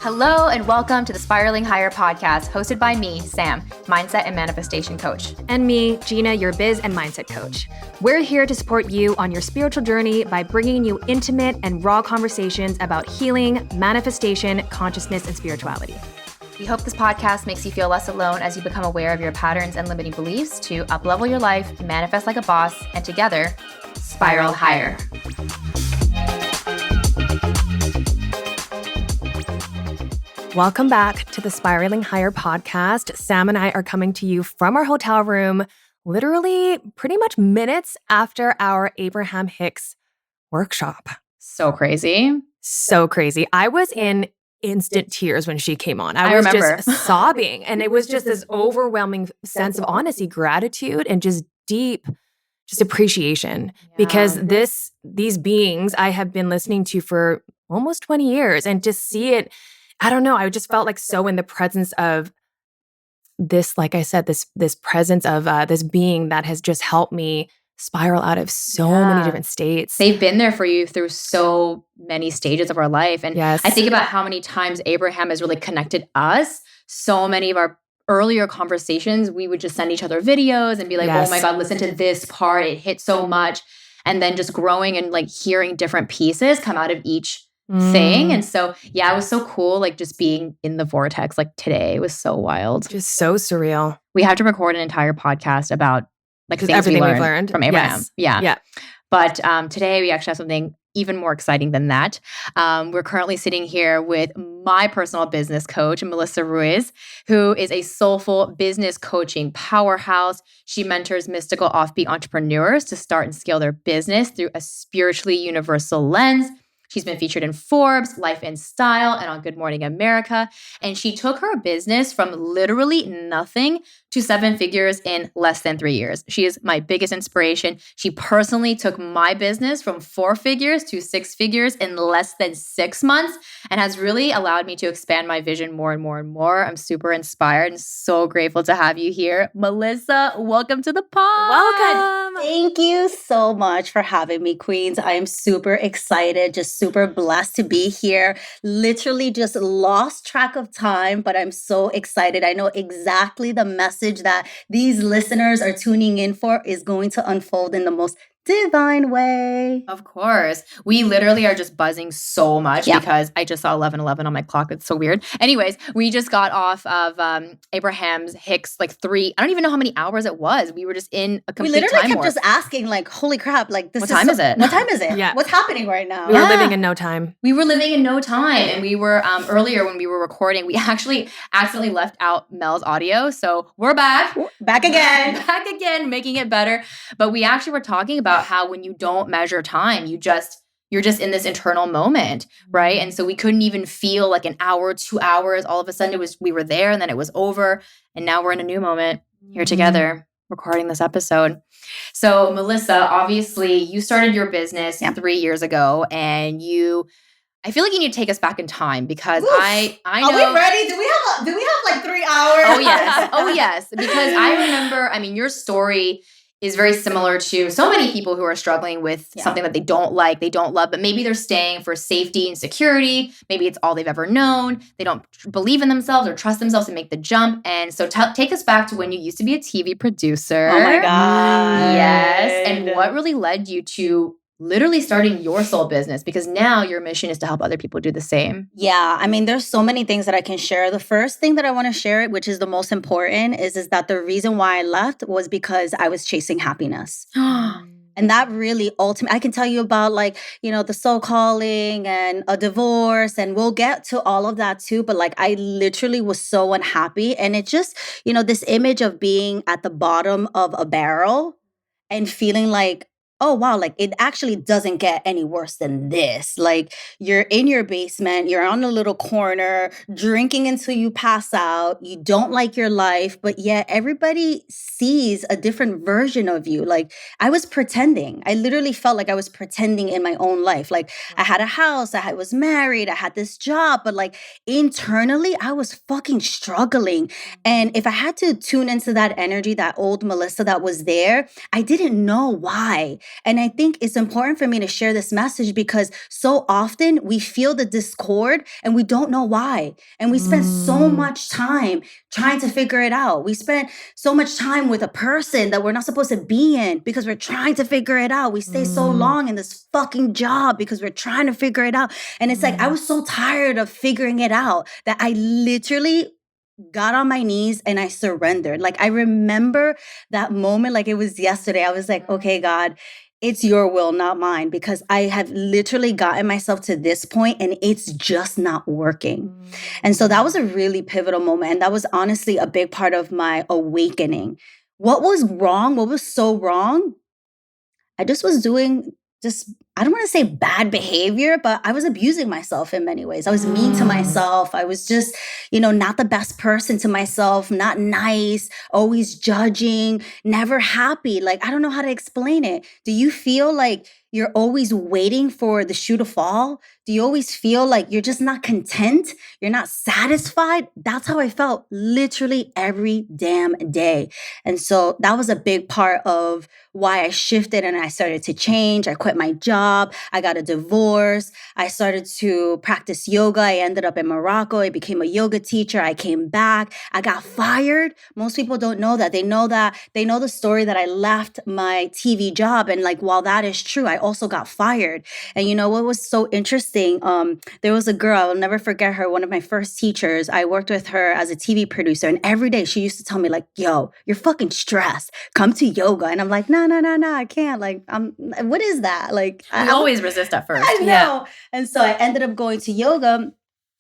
Hello and welcome to the Spiraling Higher podcast, hosted by me, Sam, mindset and manifestation coach. And me, Gina, your biz and mindset coach. We're here to support you on your spiritual journey by bringing you intimate and raw conversations about healing, manifestation, consciousness, and spirituality. We hope this podcast makes you feel less alone as you become aware of your patterns and limiting beliefs to up-level your life, manifest like a boss, and together, spiral higher. Welcome back to the Spiraling Higher podcast. Sam and I are coming to you from our hotel room, literally pretty much minutes after our Abraham Hicks workshop. So crazy. So crazy. I was in instant tears when she came on. I was remember. Just sobbing. And it was just this overwhelming sense of honesty, gratitude, and just deep appreciation. Because these beings I have been listening to for almost 20 years, and just see it, I don't know, I just felt like so in the presence of this, like I said, this presence of this being that has just helped me spiral out of so many different states. They've been there for you through so many stages of our life. And I think about how many times Abraham has really connected us. So many of our earlier conversations, we would just send each other videos and be like, oh my God, listen to this part. It hit so much. And then just growing and like hearing different pieces come out of each thing. And so, it was so cool, like just being in the vortex like today was so wild. Just so surreal. We have to record an entire podcast about like things everything we've learned from Abraham. Yes. Yeah. But today we actually have something even more exciting than that. We're currently sitting here with my personal business coach, Melissa Ruiz, who is a soulful business coaching powerhouse. She mentors mystical offbeat entrepreneurs to start and scale their business through a spiritually universal lens. She's been featured in Forbes, Life and Style, and on Good Morning America. And she took her business from literally nothing to 7 figures in less than 3 years. She is my biggest inspiration. She personally took my business from 4 figures to 6 figures in less than 6 months and has really allowed me to expand my vision more and more and more. I'm super inspired and so grateful to have you here. Melissa, welcome to the pod. Welcome. Thank you so much for having me, Queens. I am super excited, just super blessed to be here. Literally just lost track of time, but I'm so excited. I know exactly the message that these listeners are tuning in for is going to unfold in the most divine way. Of course. We literally are just buzzing so much because I just saw 11:11 on my clock. It's so weird. Anyways, we just got off of Abraham's Hicks, like 3, I don't even know how many hours it was. We were just in a complete time We literally kept warp. just asking like, holy crap, like this What time is it? What time is it? Yeah. What's happening right now? We were living in no time. We were living in no time. And we were, earlier when we were recording, we actually accidentally left out Mel's audio. So we're back. Back again. Back again, making it better. But we actually were talking about how when you don't measure time, you're just in this internal moment, right? And so we couldn't even feel like an hour, 2 hours. All of a sudden we were there and then it was over. And now we're in a new moment here together recording this episode. So Melissa, obviously you started your business 3 years ago and I feel like you need to take us back in time because I know. Are we ready? Do we have like 3 hours? Oh yes. Because I remember, your story is very similar to so many people who are struggling with something that they don't like, they don't love, but maybe they're staying for safety and security. Maybe it's all they've ever known. They don't believe in themselves or trust themselves to make the jump. And so take us back to when you used to be a TV producer. Oh my God. Yes. And what really led you to literally starting your soul business? Because now your mission is to help other people do the same. Yeah, there's so many things that I can share. The first thing that I want to share, which is the most important, is that the reason why I left was because I was chasing happiness. And that really ultimately, I can tell you about the soul calling and a divorce, and we'll get to all of that too. But I literally was so unhappy. And it just, this image of being at the bottom of a barrel and feeling like, oh, wow, it actually doesn't get any worse than this. You're in your basement, you're on a little corner, drinking until you pass out. You don't like your life, but yet everybody sees a different version of you. I was pretending. I literally felt like I was pretending in my own life. I had a house, I was married, I had this job, but internally, I was fucking struggling. And if I had to tune into that energy, that old Melissa that was there, I didn't know why. And I think it's important for me to share this message because so often we feel the discord and we don't know why. And we spend so much time trying to figure it out. We spend so much time with a person that we're not supposed to be in because we're trying to figure it out. We stay so long in this fucking job because we're trying to figure it out. And it's like, I was so tired of figuring it out that I literally got on my knees and I surrendered. Like, I remember that moment like it was yesterday. I was like, okay, God, it's your will, not mine, because I have literally gotten myself to this point and it's just not working. And so that was a really pivotal moment. And that was honestly a big part of my awakening. What was wrong? What was so wrong? I just was doing I don't want to say bad behavior, but I was abusing myself in many ways. I was mean to myself. I was just, not the best person to myself, not nice, always judging, never happy. Like, I don't know how to explain it. Do you feel like you're always waiting for the shoe to fall? Do you always feel like you're just not content? You're not satisfied? That's how I felt literally every damn day. And so that was a big part of why I shifted and I started to change. I quit my job. I got a divorce. I started to practice yoga. I ended up in Morocco. I became a yoga teacher. I came back. I got fired. Most people don't know that. They know the story that I left my TV job. And like, while that is true, I also got fired. And you know what was so interesting? There was a girl, I will never forget her, one of my first teachers. I worked with her as a TV producer. And every day she used to tell me like, yo, you're fucking stressed. Come to yoga. And I'm like, no, I can't. Like, what is that? Like, we always resist at first. I know. Yeah. And so I ended up going to yoga.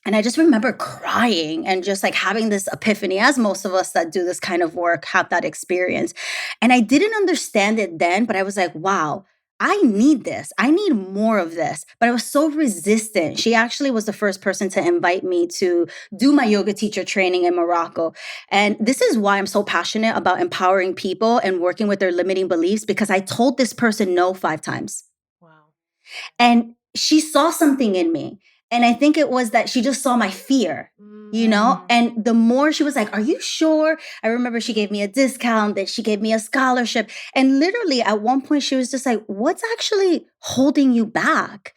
And I just remember crying and just like having this epiphany, as most of us that do this kind of work have that experience. And I didn't understand it then, but I was like, wow, I need this. I need more of this. But I was so resistant. She actually was the first person to invite me to do my yoga teacher training in Morocco. And this is why I'm so passionate about empowering people and working with their limiting beliefs, because I told this person no 5 times. Wow. And she saw something in me. And I think it was that she just saw my fear, and the more she was like, are you sure? I remember she gave me a discount, that she gave me a scholarship. And literally at one point she was just like, what's actually holding you back?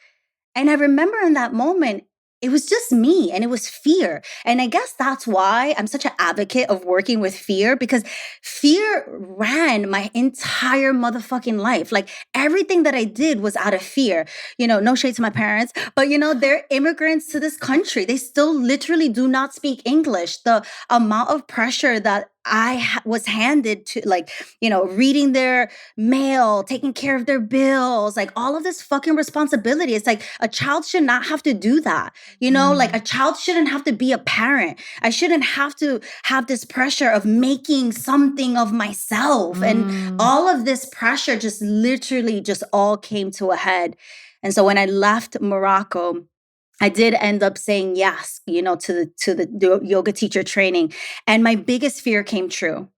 And I remember in that moment, it was just me and it was fear. And I guess that's why I'm such an advocate of working with fear, because fear ran my entire motherfucking life. Like, everything that I did was out of fear. No shade to my parents, but they're immigrants to this country. They still literally do not speak English. The amount of pressure that I was handed to, like, reading their mail, taking care of their bills, like all of this fucking responsibility. It's like a child should not have to do that. Like a child shouldn't have to be a parent. I shouldn't have to have this pressure of making something of myself. And all of this pressure just literally just all came to a head. And so when I left Morocco, I did end up saying yes, to the yoga teacher training. And my biggest fear came true.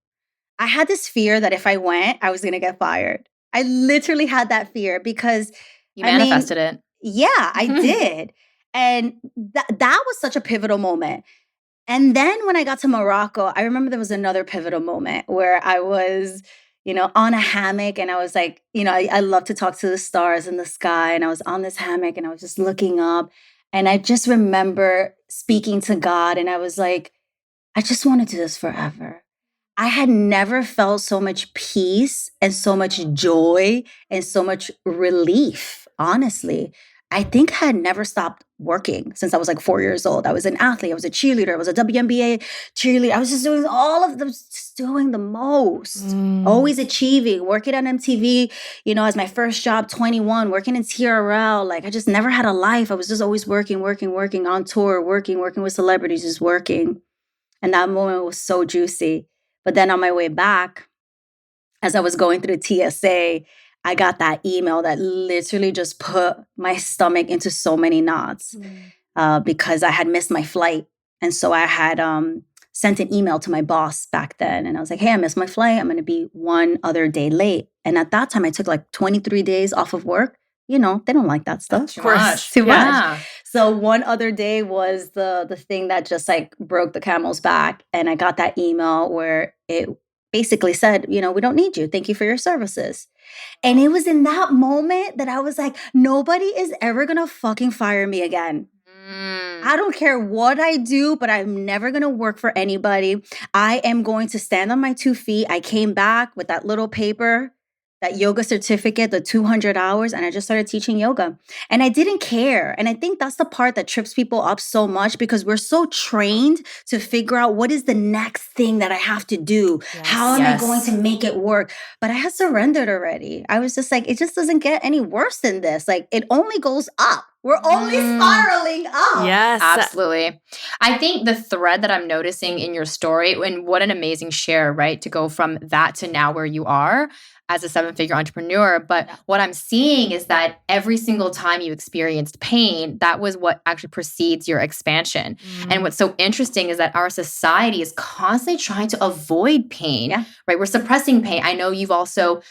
I had this fear that if I went, I was going to get fired. I literally had that fear because you manifested it. Yeah, I did. And that was such a pivotal moment. And then when I got to Morocco, I remember there was another pivotal moment where I was, on a hammock, and I was like, I love to talk to the stars in the sky. And I was on this hammock and I was just looking up. And I just remember speaking to God, and I was like, I just want to do this forever. I had never felt so much peace and so much joy and so much relief, honestly. I think I had never stopped working since I was like 4 years old. I was an athlete. I was a cheerleader. I was a WNBA cheerleader. I was just doing all of them, just doing the most, always achieving, working on MTV, as my first job, 21, working in TRL. Like, I just never had a life. I was just always working on tour, working with celebrities, just working. And that moment was so juicy. But then on my way back, as I was going through the TSA, I got that email that literally just put my stomach into so many knots because I had missed my flight. And so I had sent an email to my boss back then. And I was like, hey, I missed my flight. I'm going to be one other day late. And at that time, I took like 23 days off of work. They don't like that stuff. Too much. So one other day was the thing that just like broke the camel's back. And I got that email where it basically said, we don't need you. Thank you for your services. And it was in that moment that I was like, nobody is ever going to fucking fire me again. I don't care what I do, but I'm never going to work for anybody. I am going to stand on my 2 feet. I came back with that little paper, that yoga certificate, the 200 hours, and I just started teaching yoga. And I didn't care. And I think that's the part that trips people up so much, because we're so trained to figure out what is the next thing that I have to do. How am I going to make it work? But I had surrendered already. I was just like, it just doesn't get any worse than this. Like, it only goes up. We're only spiraling up. Yes. Absolutely. I think the thread that I'm noticing in your story, and what an amazing share, right? To go from that to now where you are as a 7-figure entrepreneur. But what I'm seeing is that every single time you experienced pain, that was what actually precedes your expansion. And what's so interesting is that our society is constantly trying to avoid pain, right? We're suppressing pain. I know you've also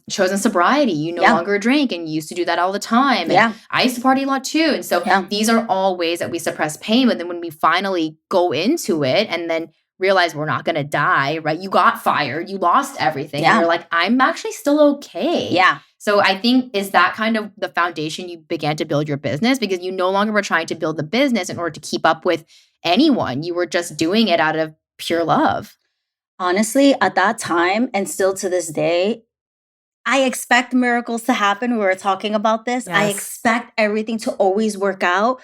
chosen sobriety. You no longer drink, and you used to do that all the time. And I used to party a lot too. And so these are all ways that we suppress pain. But then when we finally go into it and then realize we're not going to die, right? You got fired, you lost everything. And you're like, I'm actually still okay. Yeah. So I think, is that kind of the foundation you began to build your business? Because you no longer were trying to build the business in order to keep up with anyone. You were just doing it out of pure love. Honestly, at that time, and still to this day, I expect miracles to happen. We were talking about this. I expect everything to always work out.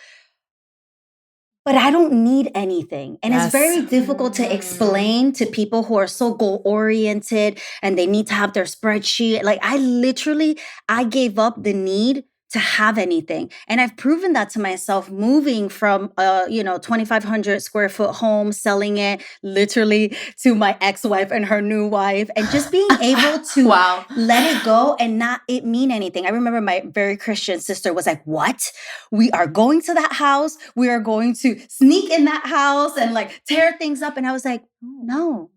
But I don't need anything. And it's very difficult to explain to people who are so goal-oriented and they need to have their spreadsheet. Like, I gave up the need to have anything. And I've proven that to myself, moving from a 2,500 square foot home, selling it literally to my ex-wife and her new wife, and just being able to let it go and not it mean anything. I remember my very Christian sister was like, what? We are going to that house. We are going to sneak in that house and like tear things up. And I was like, no.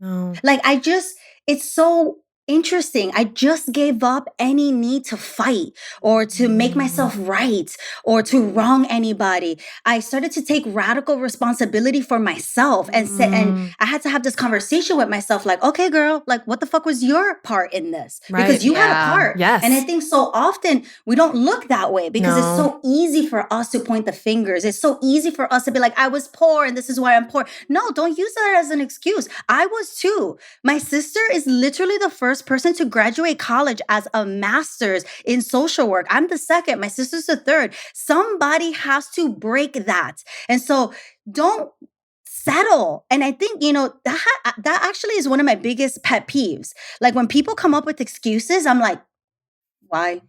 Like, it's so interesting. I just gave up any need to fight or to make myself right or to wrong anybody. I started to take radical responsibility for myself and I had to have this conversation with myself, like, okay, girl, like, what the fuck was your part in this? Because you had a part. Yes. And I think so often we don't look that way because it's so easy for us to point the fingers. It's so easy for us to be like, I was poor and this is why I'm poor. No, don't use that as an excuse. I was too. My sister is literally the first person to graduate college as a master's in social work. I'm the second. My sister's the third. Somebody has to break that. And so don't settle. And I think, that actually is one of my biggest pet peeves. Like, when people come up with excuses, I'm like, why?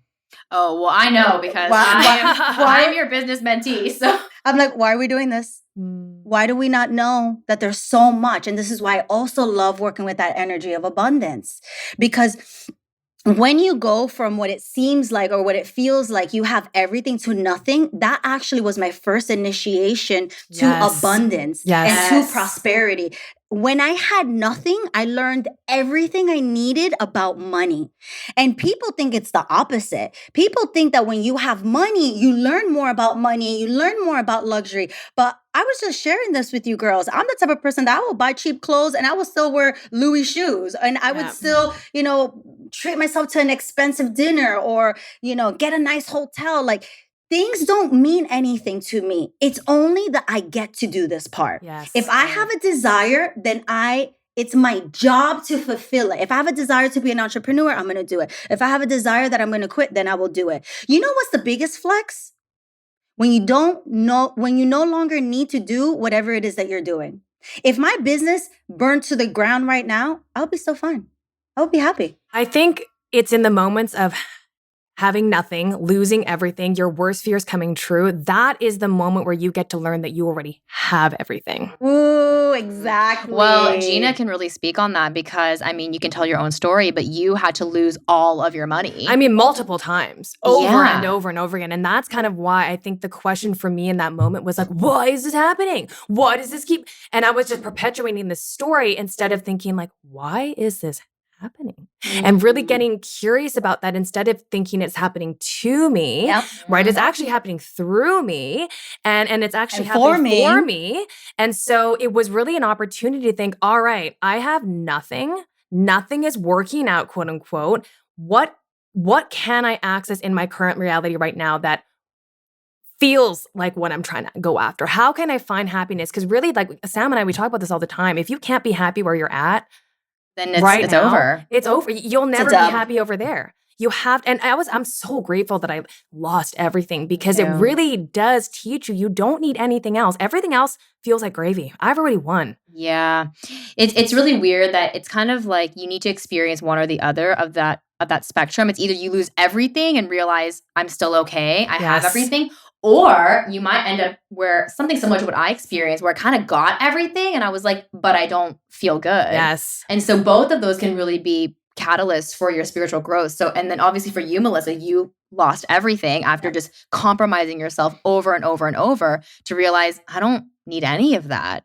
Oh, well, I know, because I'm your business mentee. So I'm like, why are we doing this? Why do we not know that there's so much? And this is why I also love working with that energy of abundance, because when you go from what it seems like or what it feels like you have everything to nothing, that actually was my first initiation to abundance and to prosperity. When I had nothing, I learned everything I needed about money. And people think it's the opposite. People think that when you have money, you learn more about money, you learn more about luxury. But I was just sharing this with you girls. I'm the type of person that I will buy cheap clothes and I will still wear Louis shoes. And I would still, treat myself to an expensive dinner or, get a nice hotel. Like, things don't mean anything to me. It's only that I get to do this part. Yes. If I have a desire, then it's my job to fulfill it. If I have a desire to be an entrepreneur, I'm going to do it. If I have a desire that I'm going to quit, then I will do it. You know what's the biggest flex? When you no longer need to do whatever it is that you're doing. If my business burned to the ground right now, I'll be so fine. I would be happy. I think it's in the moments of having nothing, losing everything, your worst fears coming true. That is the moment where you get to learn that you already have everything. Ooh, exactly. Well, Gina can really speak on that because, you can tell your own story, but you had to lose all of your money. Multiple times, over and over and over again. And that's kind of why I think the question for me in that moment was like, why is this happening? Why does this keep? And I was just perpetuating this story instead of thinking like, why is this happening? And really getting curious about that instead of thinking it's happening to me, right? It's actually happening through me and it's actually happening for me. And so it was really an opportunity to think, all right, I have nothing. nothing is working out, quote unquote. What can I access in my current reality right now that feels like what I'm trying to go after? How can I find happiness? Because really, like Sam and I, we talk about this all the time. If you can't be happy where you're at, then it's now, over. It's over. You'll never be happy over there. You have, and I'm so grateful that I lost everything because it really does teach you don't need anything else. Everything else feels like gravy. I've already won. Yeah. It's really weird that it's kind of like you need to experience one or the other of that spectrum. It's either you lose everything and realize I'm still okay, I have everything, or you might end up where something similar to what I experienced, where I kind of got everything and I was like, but I don't feel good. Yes. And so both of those can really be catalysts for your spiritual growth. So, and then obviously for you, Melissa, you lost everything after just compromising yourself over and over and over to realize I don't need any of that.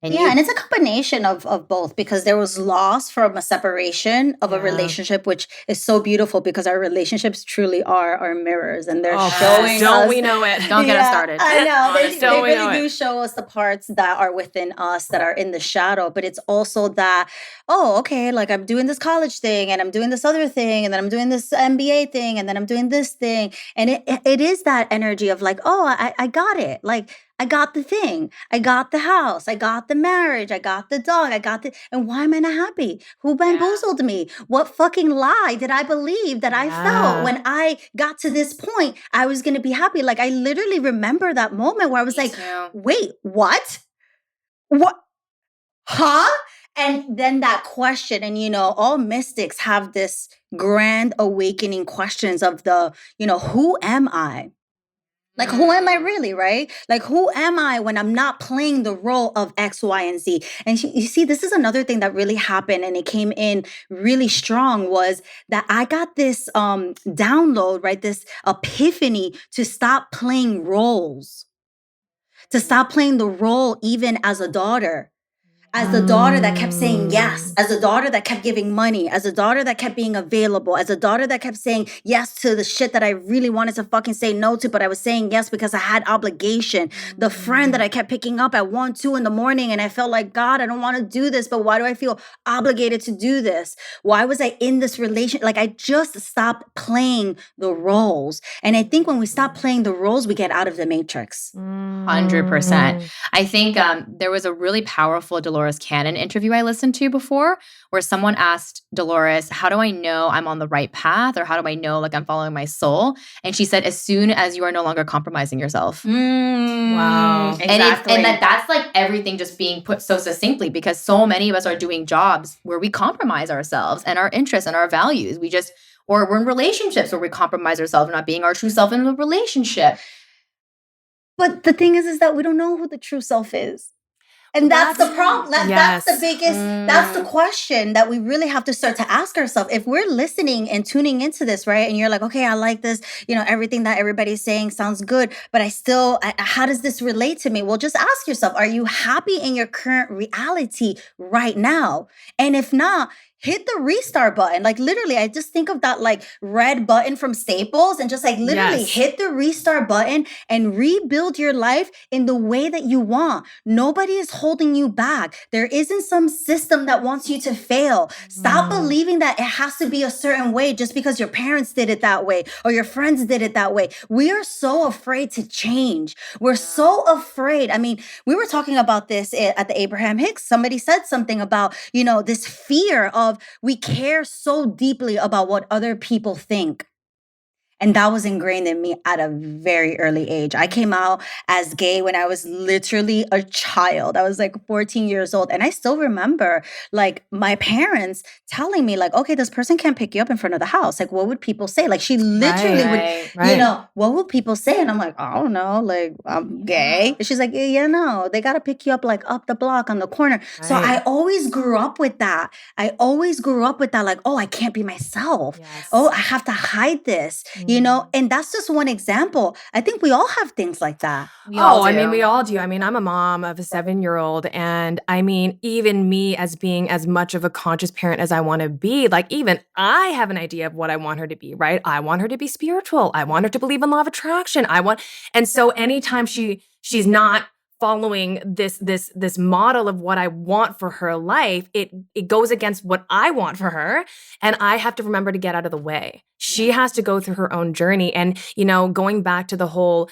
And it's a combination of both, because there was loss from a separation of a relationship, which is so beautiful because our relationships truly are our mirrors, and they're showing don't us. We know it? Don't get us started. I know. They really do show us the parts that are within us that are in the shadow, but it's also that, oh, okay, like I'm doing this college thing and I'm doing this other thing and then I'm doing this MBA thing and then I'm doing this thing. And it is that energy of like, oh, I got it. Like, I got the thing. I got the house. I got the marriage. I got the dog. And why am I not happy? Who bamboozled me? What fucking lie did I believe that I felt when I got to this point? I was going to be happy. Like, I literally remember that moment where I was like, wait, what? What? Huh? And then that question, and all mystics have this grand awakening questions of the, who am I? Like, who am I really, right? Like, who am I when I'm not playing the role of X, Y, and Z? And you see, this is another thing that really happened, and it came in really strong, was that I got this download, right? This epiphany to stop playing roles, to stop playing the role even as a daughter. As the daughter that kept saying yes, as a daughter that kept giving money, as a daughter that kept being available, as a daughter that kept saying yes to the shit that I really wanted to fucking say no to, but I was saying yes because I had obligation. The friend that I kept picking up at 1, 2 in the morning, and I felt like, God, I don't want to do this, but why do I feel obligated to do this? Why was I in this relation? Like, I just stopped playing the roles. And I think when we stop playing the roles, we get out of the matrix. 100%. I think there was a really powerful Dolores Cannon interview I listened to before, where someone asked Dolores, how do I know I'm on the right path? Or how do I know like I'm following my soul? And she said, as soon as you are no longer compromising yourself. Wow. Exactly. And that's like everything just being put so succinctly, because so many of us are doing jobs where we compromise ourselves and our interests and our values. Or we're in relationships where we compromise ourselves, not being our true self in the relationship. But the thing is that we don't know who the true self is. And that's the problem. That's the biggest, that's the question that we really have to start to ask ourselves. If we're listening and tuning into this, right? And you're like, okay, I like this, everything that everybody's saying sounds good, but how does this relate to me? Well, just ask yourself, are you happy in your current reality right now? And if not, hit the restart button. Like, literally, I just think of that like red button from Staples, and just like literally hit the restart button and rebuild your life in the way that you want. Nobody is holding you back. There isn't some system that wants you to fail. Stop believing that it has to be a certain way just because your parents did it that way or your friends did it that way. We are so afraid to change. We're so afraid. I mean, we were talking about this at the Abraham Hicks. Somebody said something about, this fear of, we care so deeply about what other people think. And that was ingrained in me at a very early age. I came out as gay when I was literally a child. I was like 14 years old. And I still remember like my parents telling me like, okay, this person can't pick you up in front of the house. Like, what would people say? Like, she literally would, what would people say? And I'm like, I don't know, like, I'm gay. And she's like, yeah, no, they got to pick you up like up the block on the corner. Right. So I always grew up with that. Like, oh, I can't be myself. Yes. Oh, I have to hide this. And that's just one example. I think we all have things like that. We all do. I mean, I'm a mom of a 7-year-old. And I mean, even me as being as much of a conscious parent as I want to be, like even I have an idea of what I want her to be, right? I want her to be spiritual. I want her to believe in law of attraction. And so anytime she's not following this model of what I want for her life, it goes against what I want for her. And I have to remember to get out of the way. She has to go through her own journey. And, going back to the whole,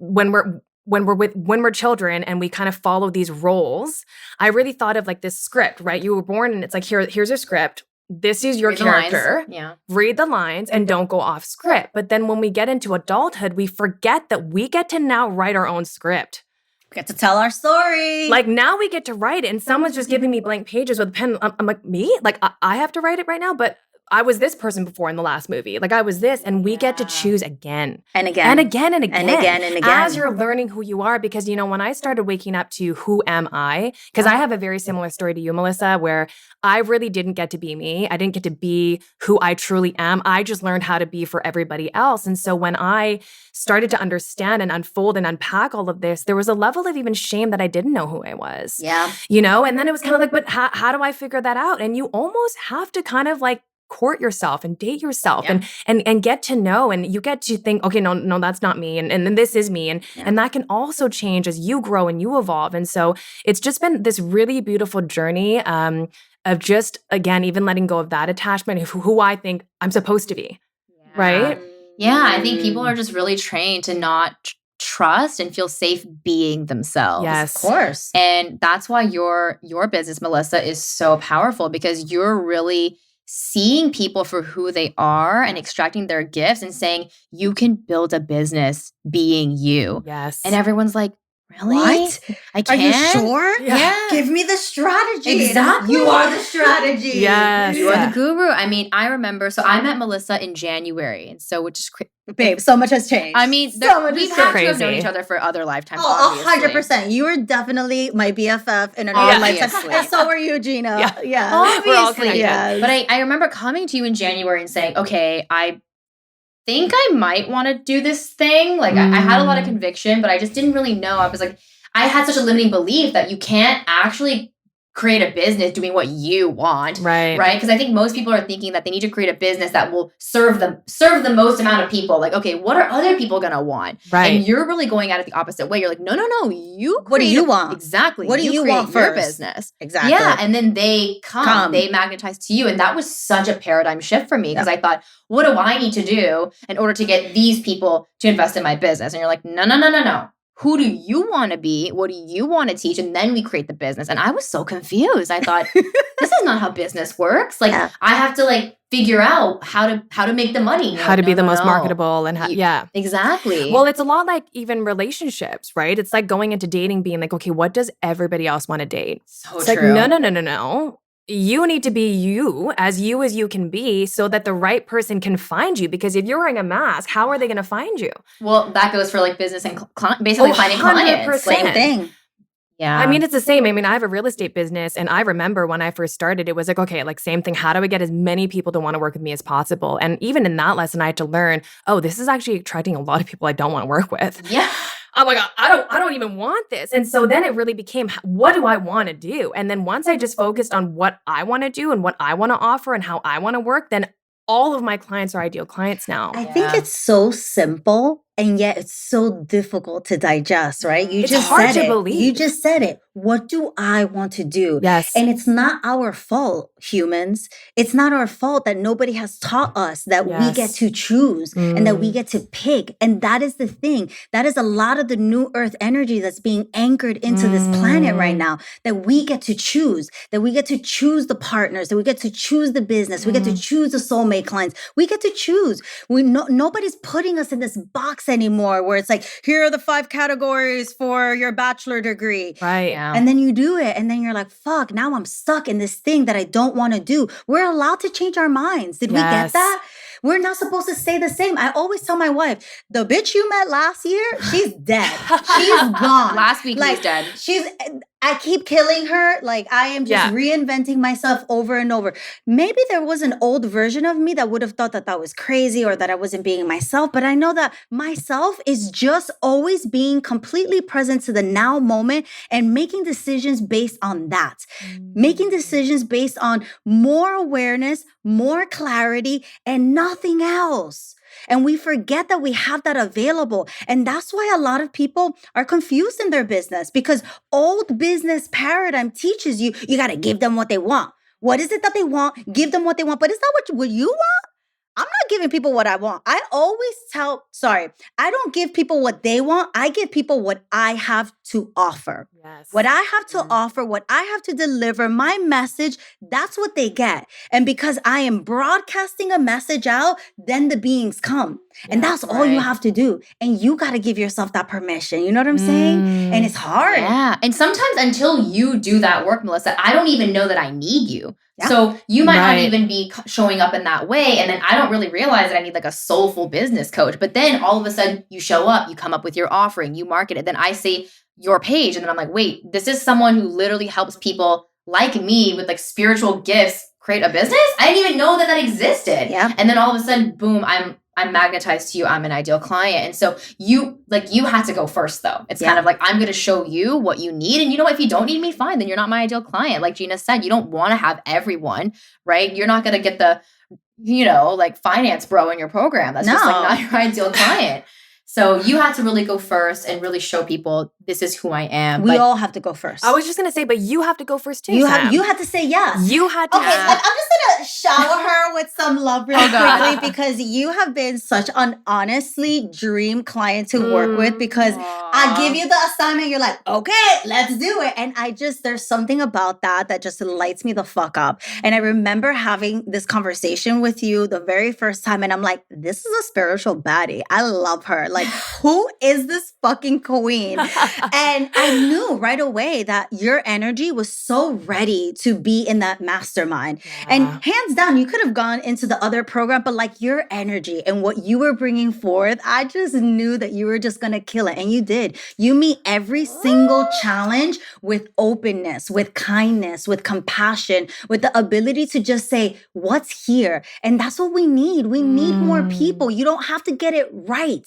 when we're children and we kind of follow these roles, I really thought of like this script, right? You were born and it's like, here's a script. This is your character. Read the lines and don't go off script. But then when we get into adulthood, we forget that we get to now write our own script. We get to tell our story. Like now we get to write it and someone's just giving me blank pages with a pen. I'm like, me? Like I have to write it right now? But I was this person before in the last movie. Like I was this, and we get to choose again. And again. And again and again. And again and again. As you're learning who you are. Because, when I started waking up to who am I, because I have a very similar story to you, Melissa, where I really didn't get to be me. I didn't get to be who I truly am. I just learned how to be for everybody else. And so when I started to understand and unfold and unpack all of this, there was a level of even shame that I didn't know who I was. Yeah. And then it was kind of like, but how do I figure that out? And you almost have to kind of like court yourself and date yourself and get to know, and you get to think, okay, no, that's not me. And then this is me. And that can also change as you grow and you evolve. And so it's just been this really beautiful journey of just, again, even letting go of that attachment of who I think I'm supposed to be. Right? Yeah. I think people are just really trained to not trust and feel safe being themselves. Yes. Of course. And that's why your business, Melissa, is so powerful, because you're really seeing people for who they are and extracting their gifts and saying, you can build a business being you. Yes. And everyone's like, really? What? I Are can? you sure? Yeah. Give me the strategy. Exactly. You are the strategy. Yes. You are the guru. I mean, I remember, so I met Melissa in January. And so, which is Babe, so much has changed. I mean, so much we've has had changed. to have known each other for other lifetimes. Oh, obviously. 100%. You were definitely my BFF in another lifetime. Obviously. And so were you, Gina. Yeah. Obviously. We're all connected. Yes. But I remember coming to you in January and saying, okay, I think I might want to do this thing. Like I had a lot of conviction, but I just didn't really know. I was like, I had such a limiting belief that you can't actually create a business doing what you want. Right. Because I think most people are thinking that they need to create a business that will serve the most amount of people. Like, okay, what are other people going to want? Right. And you're really going at it the opposite way. You're like, no, What do you want? Exactly. What do you create want your first? business. Exactly. Yeah. And then they come. They magnetize to you. And that was such a paradigm shift for me, because I thought, what do I need to do in order to get these people to invest in my business? And you're like, no. Who do you want to be? What do you want to teach? And then we create the business. And I was so confused. I thought, this is not how business works. Like, I have to figure out how to make the money. How to be the most marketable and Exactly. Well, it's a lot like even relationships, right? It's like going into dating being like, okay, what does everybody else want to date? So it's true. like, no. You need to be you as you can be, so that the right person can find you. Because if you're wearing a mask, how are they going to find you? Well, that goes for business and basically finding clients. Same thing. Yeah. I mean, it's the same. I mean, I have a real estate business, and I remember when I first started, it was like, okay, same thing. How do I get as many people to want to work with me as possible? And even in that lesson, I had to learn, this is actually attracting a lot of people I don't want to work with. Yeah. Oh my God, I don't even want this. And so then it really became, what do I want to do? And then once I just focused on what I want to do and what I want to offer and how I want to work, then all of my clients are ideal clients now. I think it's so simple, and yet it's so difficult to digest, right? It's hard to believe. You just said it. What do I want to do? Yes. And it's not our fault, humans. It's not our fault that nobody has taught us that we get to choose and that we get to pick. And that is the thing. That is a lot of the new earth energy that's being anchored into this planet right now, that we get to choose, that we get to choose the partners, that we get to choose the business, we get to choose the soulmate clients. We get to choose. Nobody's putting us in this box anymore where it's like, here are the 5 categories for your bachelor degree. Right. Yeah. And then you do it. And then you're like, fuck, now I'm stuck in this thing that I don't want to do. We're allowed to change our minds. Did we get that? We're not supposed to stay the same. I always tell my wife, the bitch you met last year, she's dead. She's gone. Last week he's dead. I keep killing her. I am just reinventing myself over and over. Maybe there was an old version of me that would have thought that that was crazy or that I wasn't being myself. But I know that myself is just always being completely present to the now moment and making decisions based on that. Making decisions based on more awareness, more clarity, and nothing else. And we forget that we have that available. And that's why a lot of people are confused in their business, because old business paradigm teaches you, you got to give them what they want. What is it that they want? Give them what they want. But is that what you want? I'm not giving people what I want. I don't give people what they want. I give people what I have to offer. Yes. What I have to offer, what I have to deliver, my message, that's what they get. And because I am broadcasting a message out, then the beings come. And that's all you have to do. And you got to give yourself that permission. You know what I'm saying? And it's hard. Yeah. And sometimes until you do that work, Melissa, I don't even know that I need you. Yeah. So you might not even be showing up in that way. And then I don't really realize that I need like a soulful business coach. But then all of a sudden you show up, you come up with your offering, you market it. Then I see your page and then I'm like, wait, this is someone who literally helps people like me with like spiritual gifts create a business? I didn't even know that existed. Yeah. And then all of a sudden, boom, I'm magnetized to you. I'm an ideal client. And so you had to go first though. It's kind of like, I'm going to show you what you need. And you know what, if you don't need me, fine, then you're not my ideal client. Like Gina said, you don't want to have everyone, right? You're not going to get the, like finance bro in your program. That's just like not your ideal client. So you had to really go first and really show people this is who I am. We all have to go first. I was just going to say, but you have to go first too, You Sam. had to say yes. You had to. Okay, I'm just going to shower her with some love really quickly because you have been such an honestly dream client to work with, because I give you the assignment, you're like, okay, let's do it. And there's something about that just lights me the fuck up. And I remember having this conversation with you the very first time and I'm like, this is a spiritual baddie. I love her. Like, who is this fucking queen? And I knew right away that your energy was so ready to be in that mastermind. Yeah. And hands down, you could have gone into the other program, but like your energy and what you were bringing forth, I just knew that you were just going to kill it. And you did. You meet every single challenge with openness, with kindness, with compassion, with the ability to just say, what's here? And that's what we need. We need more people. You don't have to get it right.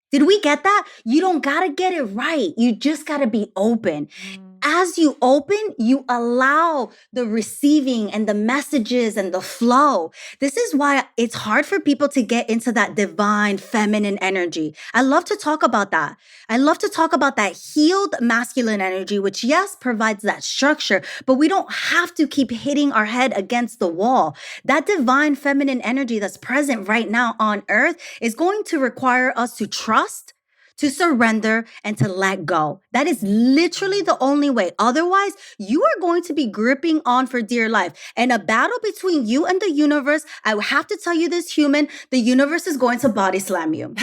Did we get that? You don't got to get it right. You just got to be open. As you open, you allow the receiving and the messages and the flow. This is why it's hard for people to get into that divine feminine energy. I love to talk about that. I love to talk about that healed masculine energy, which yes, provides that structure, but we don't have to keep hitting our head against the wall. That divine feminine energy that's present right now on earth is going to require us to trust, to surrender, and to let go. That is literally the only way. Otherwise, you are going to be gripping on for dear life. And a battle between you and the universe, I have to tell you this, human, the universe is going to body slam you.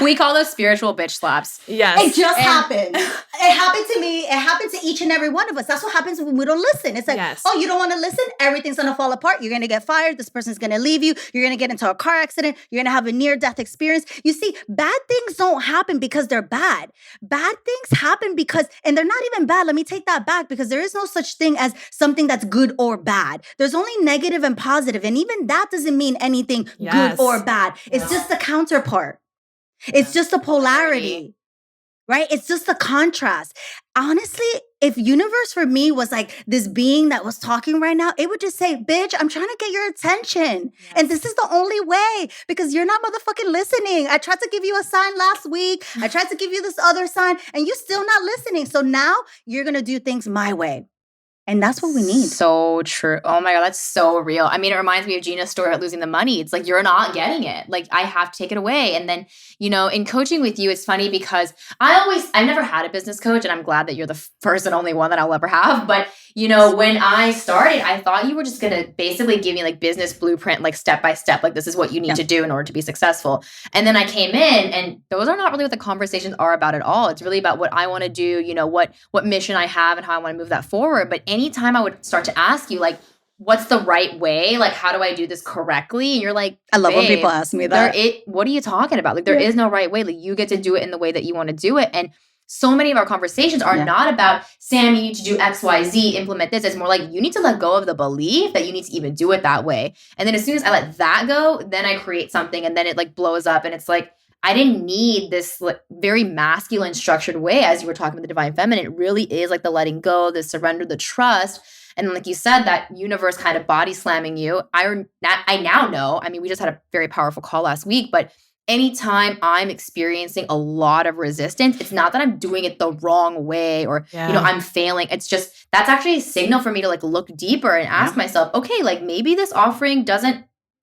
We call those spiritual bitch slaps. Yes. It just happened. It happened to me. It happened to each and every one of us. That's what happens when we don't listen. It's like, oh, you don't want to listen? Everything's going to fall apart. You're going to get fired. This person's going to leave you. You're going to get into a car accident. You're going to have a near-death experience. You see, bad things don't happen because they're bad. Bad things happen because, and they're not even bad. Let me take that back, because there is no such thing as something that's good or bad. There's only negative and positive, and even that doesn't mean anything good or bad. It's just the counterpart. It's just a polarity, right? It's just a contrast. Honestly, if universe for me was like this being that was talking right now, it would just say, bitch, I'm trying to get your attention. Yes. And this is the only way, because you're not motherfucking listening. I tried to give you a sign last week. I tried to give you this other sign and you're still not listening. So now you're going to do things my way. And that's what we need. So true. Oh my God, that's so real. I mean, it reminds me of Gina's story about losing the money. It's like, you're not getting it. Like, I have to take it away. And then, in coaching with you, it's funny because I've never had a business coach, and I'm glad that you're the first and only one that I'll ever have. But, when I started, I thought you were just going to basically give me like business blueprint, like step by step, like this is what you need to do in order to be successful. And then I came in, and those are not really what the conversations are about at all. It's really about what I want to do, what mission I have and how I want to move that forward. But anytime I would start to ask you, like, what's the right way? Like, how do I do this correctly? And you're like, I love when people ask me that. What are you talking about? Like, there is no right way. Like, you get to do it in the way that you want to do it. And so many of our conversations are not about, Sam, you need to do X, Y, Z, implement this. It's more like, you need to let go of the belief that you need to even do it that way. And then as soon as I let that go, then I create something, and then it like blows up. And it's like, I didn't need this like very masculine structured way, as you were talking about the divine feminine. It really is like the letting go, the surrender, the trust. And like you said, that universe kind of body slamming you. I now know, I mean, we just had a very powerful call last week, but anytime I'm experiencing a lot of resistance, it's not that I'm doing it the wrong way or, I'm failing. It's just, that's actually a signal for me to like look deeper and ask myself, okay, like maybe this offering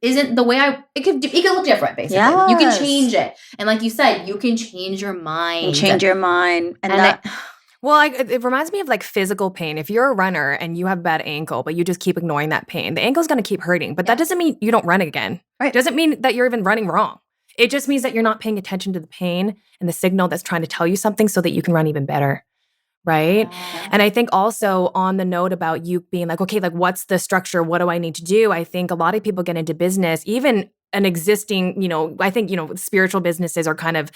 isn't the way it could look different, basically. Yes. You can change it. And like you said, you can change your mind. You change your mind. Well, it reminds me of like physical pain. If you're a runner and you have a bad ankle, but you just keep ignoring that pain, the ankle's going to keep hurting. But that doesn't mean you don't run again. Right. It doesn't mean that you're even running wrong. It just means that you're not paying attention to the pain and the signal that's trying to tell you something so that you can run even better. Right. Yeah. And I think also on the note about you being like, okay, like what's the structure? What do I need to do? I think a lot of people get into business, even an existing, I think, spiritual businesses are kind of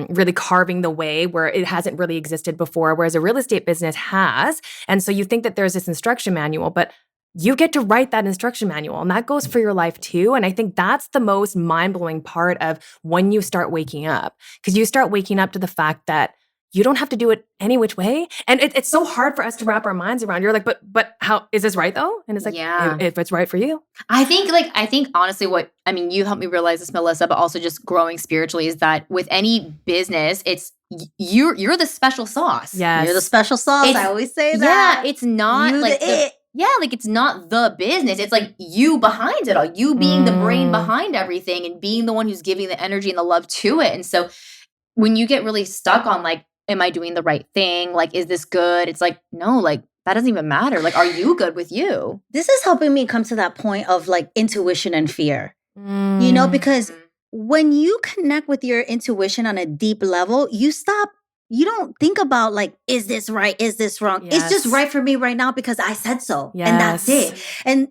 really carving the way where it hasn't really existed before, whereas a real estate business has. And so you think that there's this instruction manual, but you get to write that instruction manual, and that goes for your life too. And I think that's the most mind-blowing part of when you start waking up, because you start waking up to the fact that you don't have to do it any which way. And it's so hard for us to wrap our minds around. You're like, but how is this right though? And it's like, if it's right for you. I think honestly you helped me realize this, Melissa, but also just growing spiritually is that with any business, it's you're the special sauce. Yes. You're the special sauce. I always say that. Yeah, it's not it's not the business. It's like you behind it all. You being the brain behind everything and being the one who's giving the energy and the love to it. And so when you get really stuck on like, am I doing the right thing? Like, is this good? It's like, no, like that doesn't even matter. Like, are you good with you? This is helping me come to that point of like intuition and fear, because when you connect with your intuition on a deep level, you don't think about like, is this right? Is this wrong? Yes. It's just right for me right now because I said so. Yes. And that's it. And,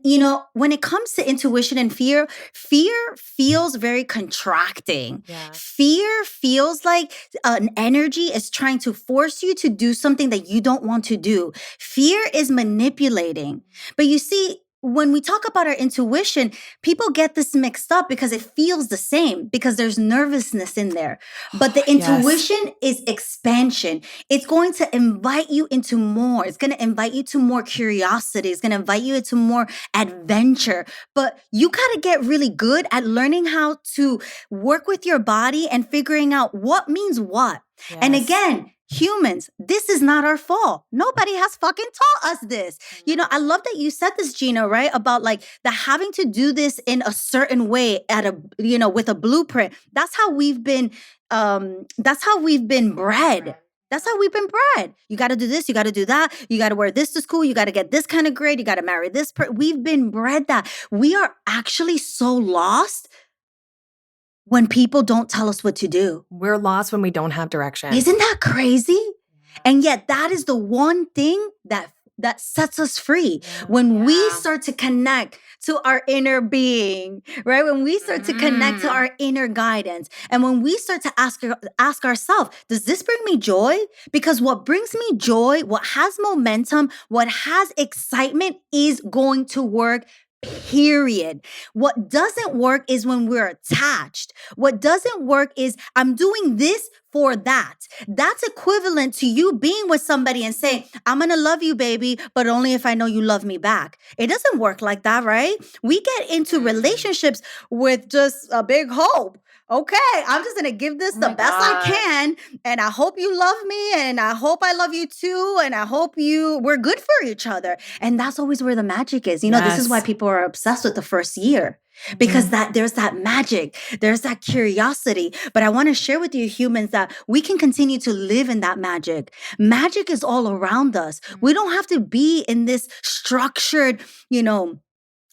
when it comes to intuition and fear feels very contracting. Yeah. Fear feels like an energy is trying to force you to do something that you don't want to do. Fear is manipulating. But you see, when we talk about our intuition, people get this mixed up because it feels the same because there's nervousness in there. But the intuition is expansion. It's going to invite you into more. It's going to invite you to more curiosity. It's going to invite you into more adventure. But you got to get really good at learning how to work with your body and figuring out what means what. Yes. And again, humans, this is not our fault. Nobody has fucking taught us this. I love that you said this, Gina, right? About like the having to do this in a certain way with a blueprint. That's how we've been bred. That's how we've been bred. You got to do this. You got to do that. You got to wear this to school. You got to get this kind of grade. You got to marry this. We've been bred that. We are actually so lost when people don't tell us what to do. We're lost when we don't have direction. Isn't that crazy? And yet that is the one thing that sets us free. When we start to connect to our inner being, right? When we start to connect to our inner guidance. And when we start to ask ourselves, does this bring me joy? Because what brings me joy, what has momentum, what has excitement is going to work. Period. What doesn't work is when we're attached. What doesn't work is I'm doing this for that. That's equivalent to you being with somebody and saying, I'm going to love you, baby, but only if I know you love me back. It doesn't work like that, right? We get into relationships with just a big hope. Okay, I'm just going to give this the best I can. And I hope you love me. And I hope I love you too. And I hope we're good for each other. And that's always where the magic is. This is why people are obsessed with the first year. Because there's that magic, there's that curiosity. But I want to share with you humans that we can continue to live in that magic. Magic is all around us. We don't have to be in this structured,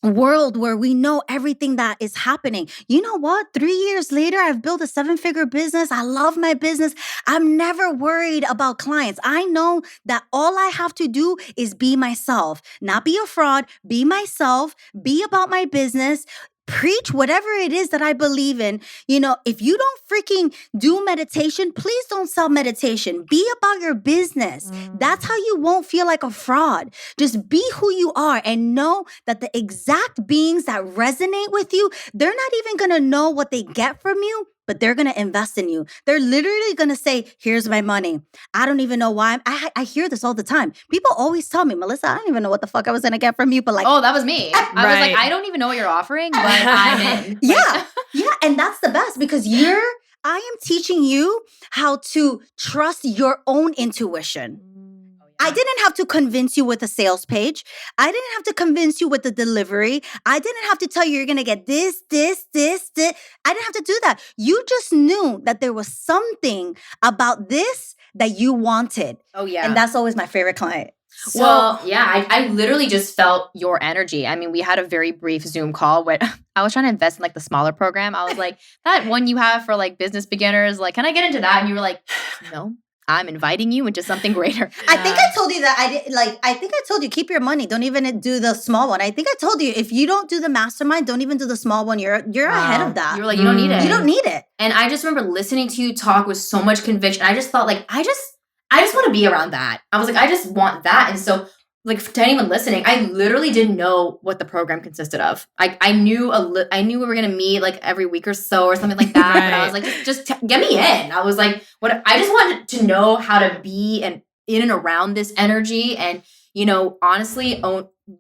world where we know everything that is happening. You know what? 3 years later, I've built a 7-figure business. I love my business. I'm never worried about clients. I know that all I have to do is be myself, not be a fraud, be myself, be about my business. Preach whatever it is that I believe in. If you don't freaking do meditation, please don't sell meditation. Be about your business. That's how you won't feel like a fraud. Just be who you are and know that the exact beings that resonate with you, they're not even going to know what they get from you but they're going to invest in you. They're literally going to say, here's my money. I don't even know why. I hear this all the time. People always tell me, Melissa, I don't even know what the fuck I was going to get from you. But like, oh, that was me. I was like, I don't even know what you're offering, but I'm in. Yeah. Yeah. And that's the best because I am teaching you how to trust your own intuition. I didn't have to convince you with a sales page. I didn't have to convince you with the delivery. I didn't have to tell you you're going to get this. I didn't have to do that. You just knew that there was something about this that you wanted. Oh, yeah. And that's always my favorite client. So, well, yeah, I literally just felt your energy. I mean, we had a very brief Zoom call where I was trying to invest in like the smaller program. I was like, that one you have for like business beginners, like, can I get into that? And you were like, no. I'm inviting you into something greater. I think I told you that I think I told you, keep your money. Don't even do the small one. I think I told you, if you don't do the mastermind, don't even do the small one. You're ahead of that. You were like, you don't need it. You don't need it. And I just remember listening to you talk with so much conviction. I just felt like, I just want to be around that. I was like, I just want that. And so like to anyone listening, I literally didn't know what the program consisted of. I knew we were gonna meet like every week or so or something like that. Right. But I was like, just get me in. I was like, what? I just wanted to know how to be in and around this energy, and honestly,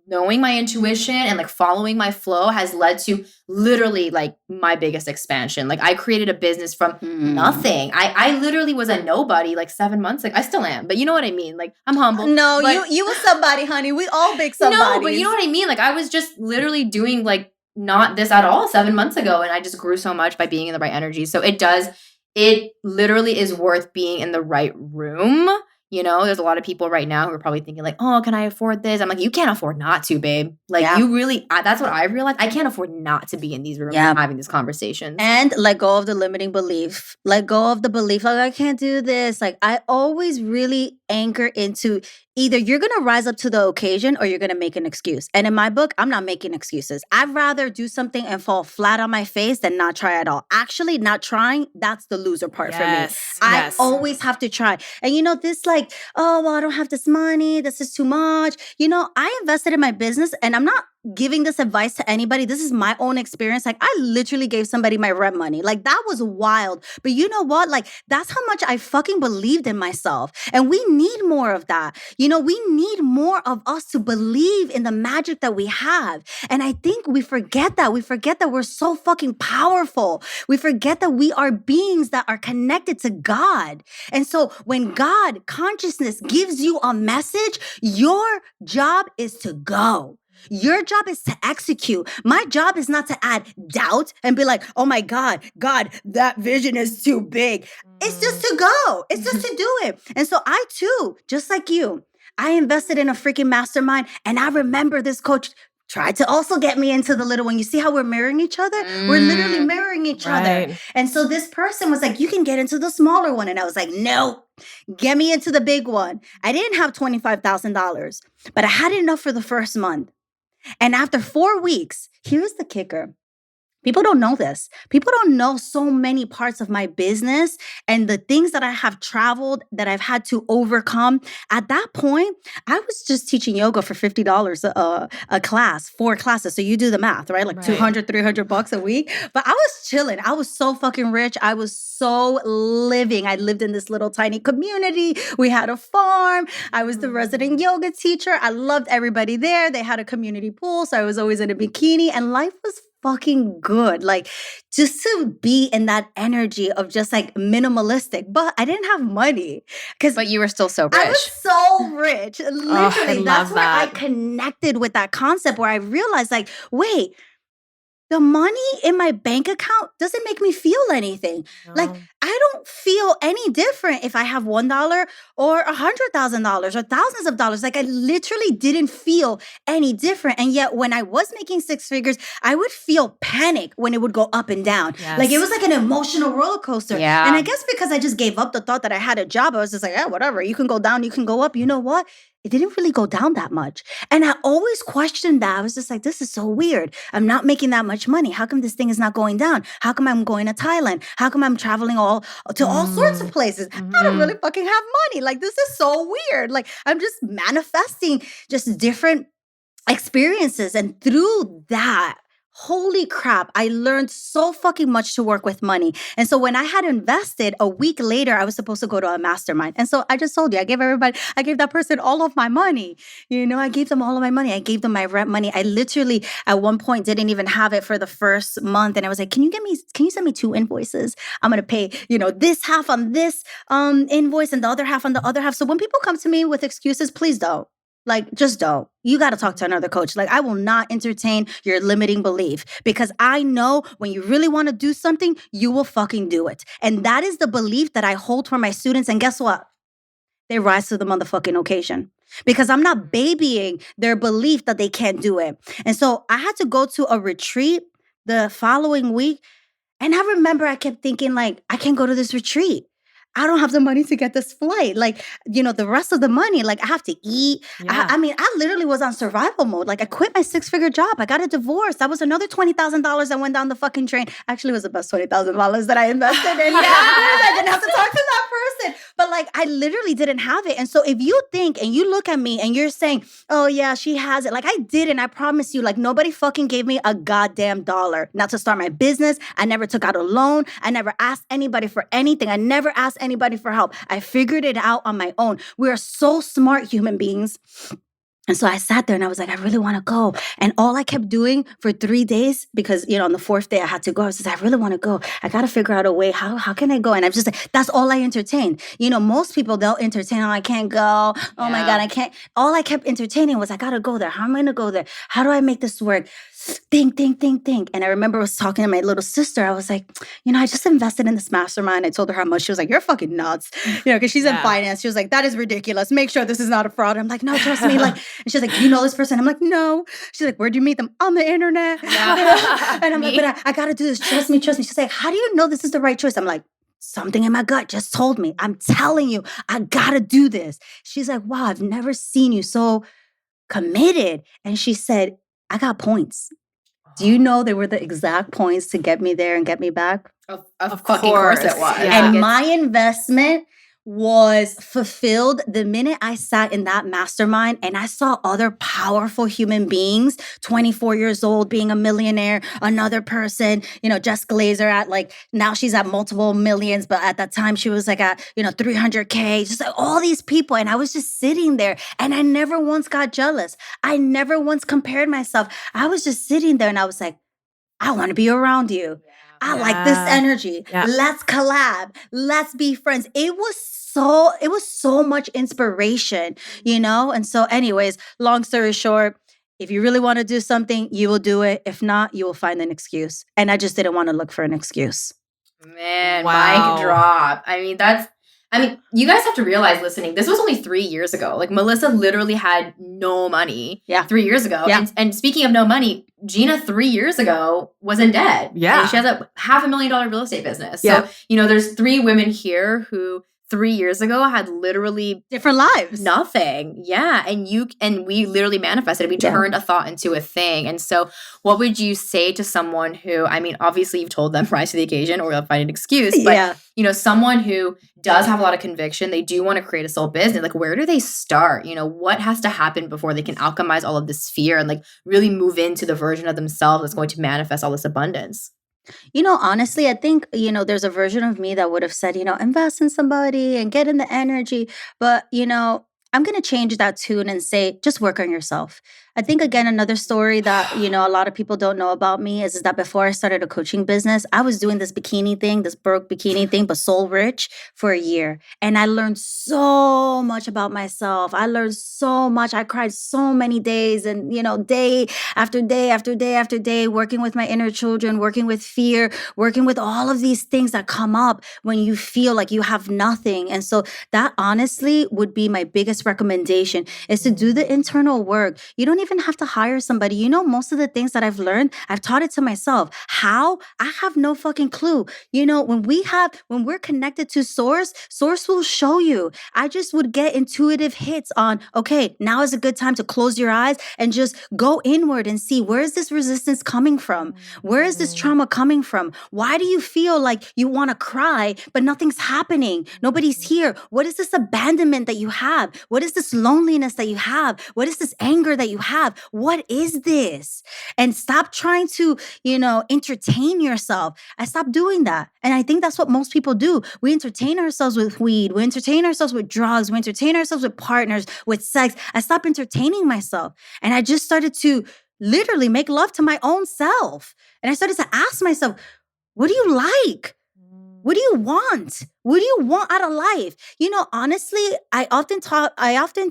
knowing my intuition and like following my flow has led to literally like my biggest expansion. Like I created a business from nothing. I literally was a nobody like 7 months ago. I still am, but you know what I mean? Like I'm humble. No, you were somebody, honey. We all big somebody. No, but you know what I mean? Like I was just literally doing like not this at all 7 months ago. And I just grew so much by being in the right energy. So it literally is worth being in the right room. There's a lot of people right now who are probably thinking like, oh, can I afford this? I'm like, you can't afford not to, babe. Like you really, that's what I realized. I can't afford not to be in these rooms and having these conversations. And let go of the limiting belief. Let go of the belief, like, I can't do this. Like I always really anchor into either you're going to rise up to the occasion or you're going to make an excuse. And in my book, I'm not making excuses. I'd rather do something and fall flat on my face than not try at all. Actually, not trying, that's the loser part for me. I always have to try. And this like, oh, well, I don't have this money. This is too much. I invested in my business, and I'm not giving this advice to anybody. This is my own experience. Like I literally gave somebody my rent money. Like that was wild. But you know what? Like that's how much I fucking believed in myself. And we need more of that. We need more of us to believe in the magic that we have. And I think we forget that. We forget that we're so fucking powerful. We forget that we are beings that are connected to God. And so when God consciousness gives you a message, your job is to go. Your job is to execute. My job is not to add doubt and be like, oh my God, that vision is too big. It's just to go. It's just to do it. And so I too, just like you, I invested in a freaking mastermind. And I remember this coach tried to also get me into the little one. You see how we're mirroring each other? We're literally mirroring each other. And so this person was like, you can get into the smaller one. And I was like, no, get me into the big one. I didn't have $25,000, but I had enough for the first month. And after 4 weeks, here's the kicker. People don't know this. People don't know so many parts of my business and the things that I have traveled, that I've had to overcome. At that point, I was just teaching yoga for $50 a class, 4 classes. So you do the math, right? Like $200, $300 a week. But I was chilling. I was so fucking rich. I was so living. I lived in this little tiny community. We had a farm. I was the resident yoga teacher. I loved everybody there. They had a community pool. So I was always in a bikini, and life was fucking good. Like just to be in that energy of just like minimalistic, but I didn't have money. But you were still so rich. I was so rich. Literally, that's where I connected with that concept where I realized like, wait, the money in my bank account doesn't make me feel anything. No. Like I don't feel any different if I have $1 or $100,000 or thousands of dollars. Like I literally didn't feel any different. And yet when I was making 6 figures, I would feel panic when it would go up and down. Yes. Like it was like an emotional roller coaster. Yeah. And I guess because I just gave up the thought that I had a job, I was just like, yeah, whatever. You can go down, you can go up. You know what? It didn't really go down that much. And I always questioned that. I was just like, this is so weird. I'm not making that much money. How come this thing is not going down? How come I'm going to Thailand? How come I'm traveling all sorts of places? I don't really fucking have money. Like, this is so weird. Like, I'm just manifesting just different experiences. And through that holy crap, I learned so fucking much to work with money. And so when I had invested, a week later, I was supposed to go to a mastermind. And so I just told you, I gave that person all of my money. I gave them all of my money. I gave them my rent money. I literally at one point didn't even have it for the first month. And I was like, can you send me 2 invoices? I'm going to pay, this half on this invoice and the other half on the other half. So when people come to me with excuses, please don't. Like, just don't. You got to talk to another coach. Like, I will not entertain your limiting belief because I know when you really want to do something, you will fucking do it. And that is the belief that I hold for my students. And guess what? They rise to the motherfucking occasion because I'm not babying their belief that they can't do it. And so I had to go to a retreat the following week. And I remember I kept thinking, like, I can't go to this retreat. I don't have the money to get this flight. Like, the rest of the money, like I have to eat. Yeah. I literally was on survival mode. Like I quit my 6-figure job. I got a divorce. That was another $20,000 that went down the fucking drain. Actually, it was the best $20,000 that I invested in. Yeah. I didn't have to talk to that person. But like, I literally didn't have it. And so if you think and you look at me and you're saying, oh yeah, she has it. Like I didn't. I promise you, like nobody fucking gave me a goddamn dollar. Not to start my business. I never took out a loan. I never asked anybody for anything. I never asked anybody for help. I figured it out on my own. We are so smart human beings. And so I sat there and I was like, I really want to go. And all I kept doing for 3 days, because, on the 4th day I had to go, I was just, I really want to go. I got to figure out a way. How can I go? And I'm just like, that's all I entertained. Most people, they'll entertain, oh, I can't go. Oh my God, I can't. All I kept entertaining was, I got to go there. How am I going to go there? How do I make this work? Think. And I remember I was talking to my little sister. I was like, I just invested in this mastermind. I told her how much. She was like, you're fucking nuts. Because she's in finance. She was like, that is ridiculous. Make sure this is not a fraud. I'm like, no, trust me. Like, and she's like, do you know this person? I'm like, no. She's like, where'd you meet them? On the internet. Yeah. And I'm like, but I got to do this. Trust me. She's like, how do you know this is the right choice? I'm like, something in my gut just told me. I'm telling you, I got to do this. She's like, wow, I've never seen you so committed. And she said, I got points. Do you know they were the exact points to get me there and get me back? Of fucking course it was. Yeah. And my investment was fulfilled the minute I sat in that mastermind and I saw other powerful human beings, 24 years old, being a millionaire, another person, Jess Glazer at now she's at multiple millions, but at that time she was at, 300K, just like all these people. And I was just sitting there and I never once got jealous. I never once compared myself. I was just sitting there and I was like, I want to be around you. I like this energy. Yeah. Let's collab. Let's be friends. It was so much inspiration, And so anyways, long story short, if you really want to do something, you will do it. If not, you will find an excuse. And I just didn't want to look for an excuse. Man, Wow. mic drop. You guys have to realize listening, this was only 3 years ago. Like Melissa literally had no money 3 years ago. Yeah. And speaking of no money, Gina 3 years ago was in debt. Yeah. And she has a $500,000 real estate business. Yeah. So, there's 3 women here who 3 years ago had literally Different lives. nothing. Yeah. And we literally manifested. We turned a thought into a thing. And so what would you say to someone who, obviously you've told them rise to the occasion or they'll find an excuse, but someone who does have a lot of conviction, they do want to create a soul business. Like, where do they start? What has to happen before they can alchemize all of this fear and really move into the version of themselves that's going to manifest all this abundance? Honestly, I think, there's a version of me that would have said, invest in somebody and get in the energy. But, I'm going to change that tune and say, just work on yourself. I think, again, another story that, a lot of people don't know about me is that before I started a coaching business, I was doing this bikini thing, this broke bikini thing, but soul rich for a year. And I learned so much about myself. I learned so much. I cried so many days and, day after day after day after day, working with my inner children, working with fear, working with all of these things that come up when you feel like you have nothing. And so that honestly would be my biggest recommendation is to do the internal work. You don't even have to hire somebody. Most of the things that I've learned, I've taught it to myself. How? I have no fucking clue. When we're connected to source will show you. I just would get intuitive hits on, okay, now is a good time to close your eyes and just go inward and see, where is this resistance coming from? Where is this trauma coming from? Why do you feel like you want to cry, but nothing's happening? Nobody's here. What is this abandonment that you have? What What is this loneliness that you have? What is this anger that you have? What is this? And stop trying to, entertain yourself. I stopped doing that. And I think that's what most people do. We entertain ourselves with weed. We entertain ourselves with drugs. We entertain ourselves with partners, with sex. I stopped entertaining myself. And I just started to literally make love to my own self. And I started to ask myself, what do you like? What do you want? What do you want out of life? Honestly, I often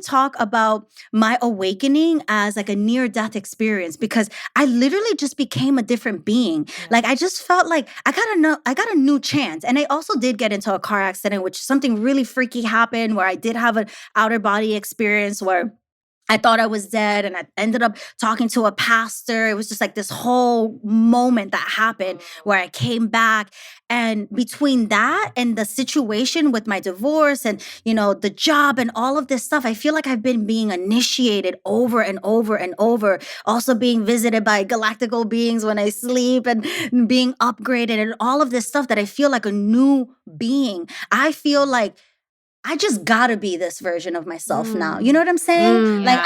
talk about my awakening as like a near-death experience because I literally just became a different being. Like I just felt like I got a new chance. And I also did get into a car accident, which something really freaky happened where I did have an outer body experience where I thought I was dead and I ended up talking to a pastor. It was just like this whole moment that happened where I came back. And between that and the situation with my divorce and, the job and all of this stuff, I feel like I've been being initiated over and over and over. Also being visited by galactical beings when I sleep and being upgraded and all of this stuff that I feel like a new being. I feel like I just gotta be this version of myself now. You know what I'm saying? Like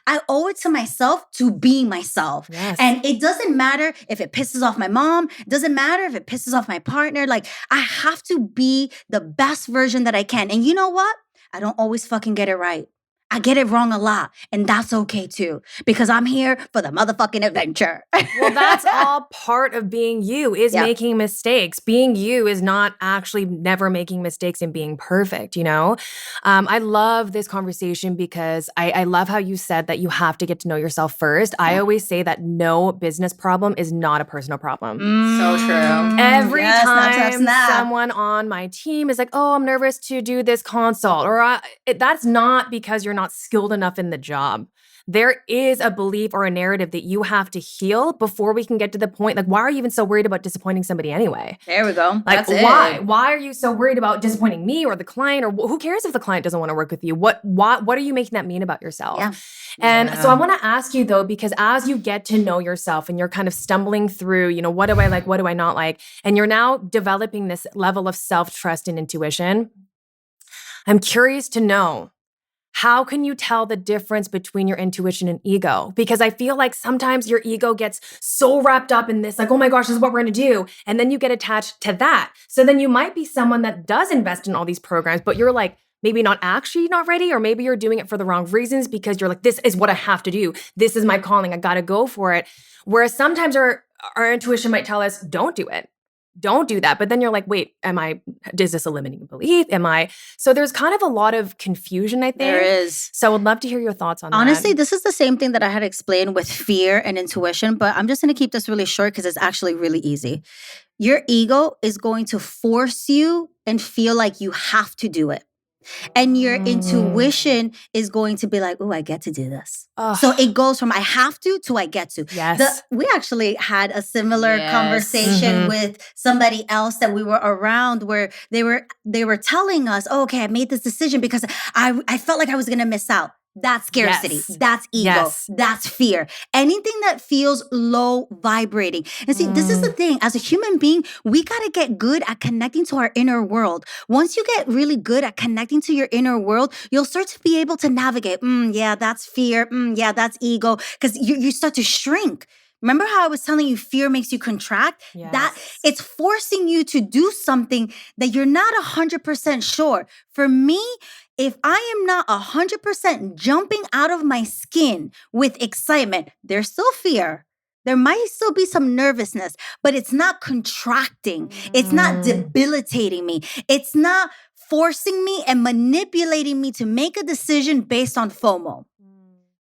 I owe it to myself to be myself. Yes. And it doesn't matter if it pisses off my mom. It doesn't matter if it pisses off my partner. Like I have to be the best version that I can. And you know what? I don't always fucking get it right. I get it wrong a lot. And that's okay too. Because I'm here for the motherfucking adventure. Well, that's all part of being you is making mistakes. Being you is not actually never making mistakes and being perfect, I love this conversation because I love how you said that you have to get to know yourself first. I always say that no business problem is not a personal problem. So true. Every time someone on my team is like, oh, I'm nervous to do this consult, or that's not because you're not skilled enough in the job. There is a belief or a narrative that you have to heal before we can get to the point. Like, why are you even so worried about disappointing somebody anyway? There we go. Like, That's why? it. Why are you so worried about disappointing me or the client? Or who cares if the client doesn't want to work with you? What are you making that mean about yourself? Yeah. And so I want to ask you though, because as you get to know yourself and you're kind of stumbling through, what do I like? What do I not like? And you're now developing this level of self-trust and intuition. I'm curious to know, how can you tell the difference between your intuition and ego? Because I feel like sometimes your ego gets so wrapped up in this, like, oh my gosh, this is what we're going to do. And then you get attached to that. So then you might be someone that does invest in all these programs, but you're like, maybe not ready, or maybe you're doing it for the wrong reasons because you're like, this is what I have to do. This is my calling. I got to go for it. Whereas sometimes our intuition might tell us, don't do it. Don't do that. But then you're like, wait, is this a limiting belief? So there's kind of a lot of confusion, I think. There is. So I would love to hear your thoughts on that. Honestly, this is the same thing that I had explained with fear and intuition, but I'm just going to keep this really short because it's actually really easy. Your ego is going to force you and feel like you have to do it. And your intuition is going to be like, oh, I get to do this. Ugh. So it goes from I have to I get to. Yes. We actually had a similar conversation with somebody else that we were around where they were telling us, oh, okay, I made this decision because I felt like I was going to miss out. That's scarcity. Yes. That's ego. Yes. That's fear. Anything that feels low vibrating. And see, this is the thing. As a human being, we got to get good at connecting to our inner world. Once you get really good at connecting to your inner world, you'll start to be able to navigate. Yeah, that's fear. Yeah, that's ego. Because you start to shrink. Remember how I was telling you fear makes you contract? Yes. That it's forcing you to do something that you're not 100% sure. For me, if I am not 100% jumping out of my skin with excitement, there's still fear. There might still be some nervousness, but it's not contracting. It's not debilitating me. It's not forcing me and manipulating me to make a decision based on FOMO.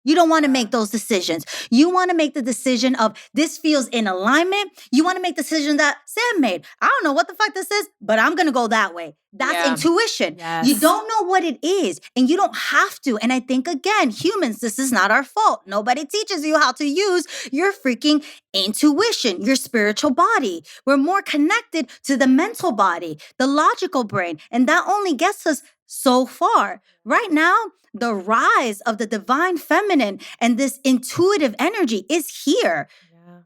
You don't want to make those decisions. You want to make the decision of this feels in alignment. You want to make the decision that Sam made. I don't know what the fuck this is, but I'm going to go that way. That's intuition. Yes. You don't know what it is and you don't have to. And I think, again, humans, this is not our fault. Nobody teaches you how to use your freaking intuition, your spiritual body. We're more connected to the mental body, the logical brain. And that only gets us so far. Right now, the rise of the divine feminine and this intuitive energy is here.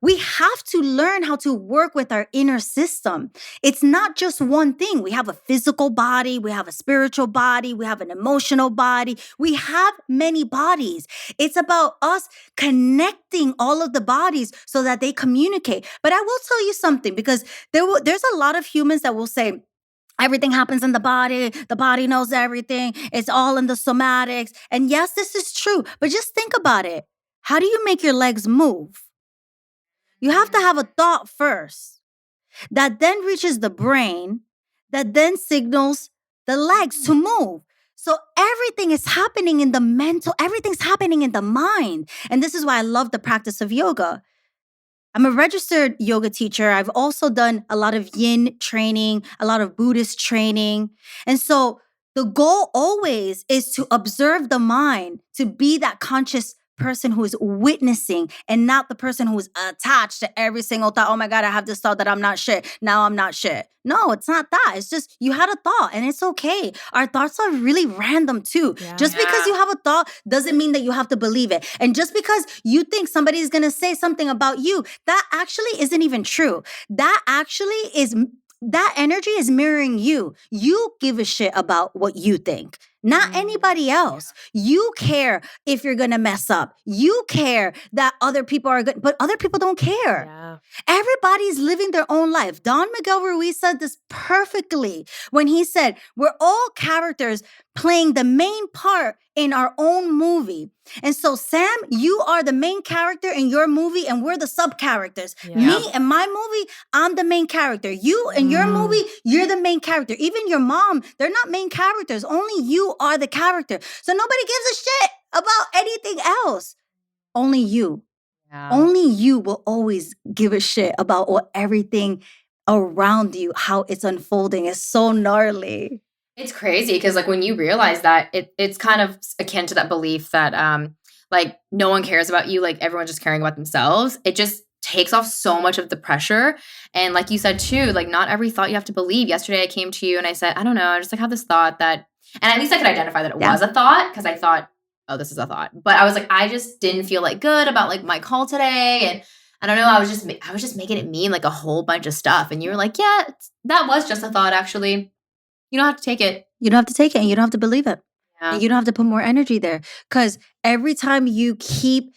We have to learn how to work with our inner system. It's not just one thing. We have a physical body, we have a spiritual body, we have an emotional body. We have many bodies. It's about us connecting all of the bodies so that they communicate. But I will tell you something, because there's a lot of humans that will say, everything happens in the body knows everything, it's all in the somatics. And yes, this is true, but just think about it. How do you make your legs move? You have to have a thought first that then reaches the brain, that then signals the legs to move. So everything is happening in the mental, everything's happening in the mind. And this is why I love the practice of yoga. I'm a registered yoga teacher. I've also done a lot of yin training, a lot of Buddhist training. And so the goal always is to observe the mind, to be that conscious person who is witnessing and not the person who is attached to every single thought. Oh my God, I have this thought that I'm not shit. Now I'm not shit. No, it's not that. It's just you had a thought and it's okay. Our thoughts are really random too. Just because you have a thought doesn't mean that you have to believe it. And just because you think somebody is going to say something about you, that actually isn't even true. That energy is mirroring you. You give a shit about what you think, not anybody else. You care if you're going to mess up. You care that other people are good, but other people don't care. Yeah. Everybody's living their own life. Don Miguel Ruiz said this perfectly when he said, we're all characters playing the main part in our own movie. And so, Sam, you are the main character in your movie and we're the sub-characters. Yeah. Me and my movie, I'm the main character. You and your movie, you're the main character. Even your mom, they're not main characters. Only you are the character. So nobody gives a shit about anything else. Only you. Yeah. Only you will always give a shit about what everything around you, how it's unfolding. It's so gnarly. It's crazy because like when you realize that, it's kind of akin to that belief that like no one cares about you, like everyone's just caring about themselves. It just takes off so much of the pressure. And like you said too, like not every thought you have to believe. Yesterday I came to you and I said, I don't know, I just like have this thought that, and at least I could identify that it was a thought because I thought, oh, this is a thought. But I was like, I just didn't feel like good about like my call today. And I don't know, I was just making it mean like a whole bunch of stuff. And you were like, yeah, that was just a thought actually. You don't have to take it. You don't have to take it and you don't have to believe it. Yeah. And you don't have to put more energy there. Because every time you keep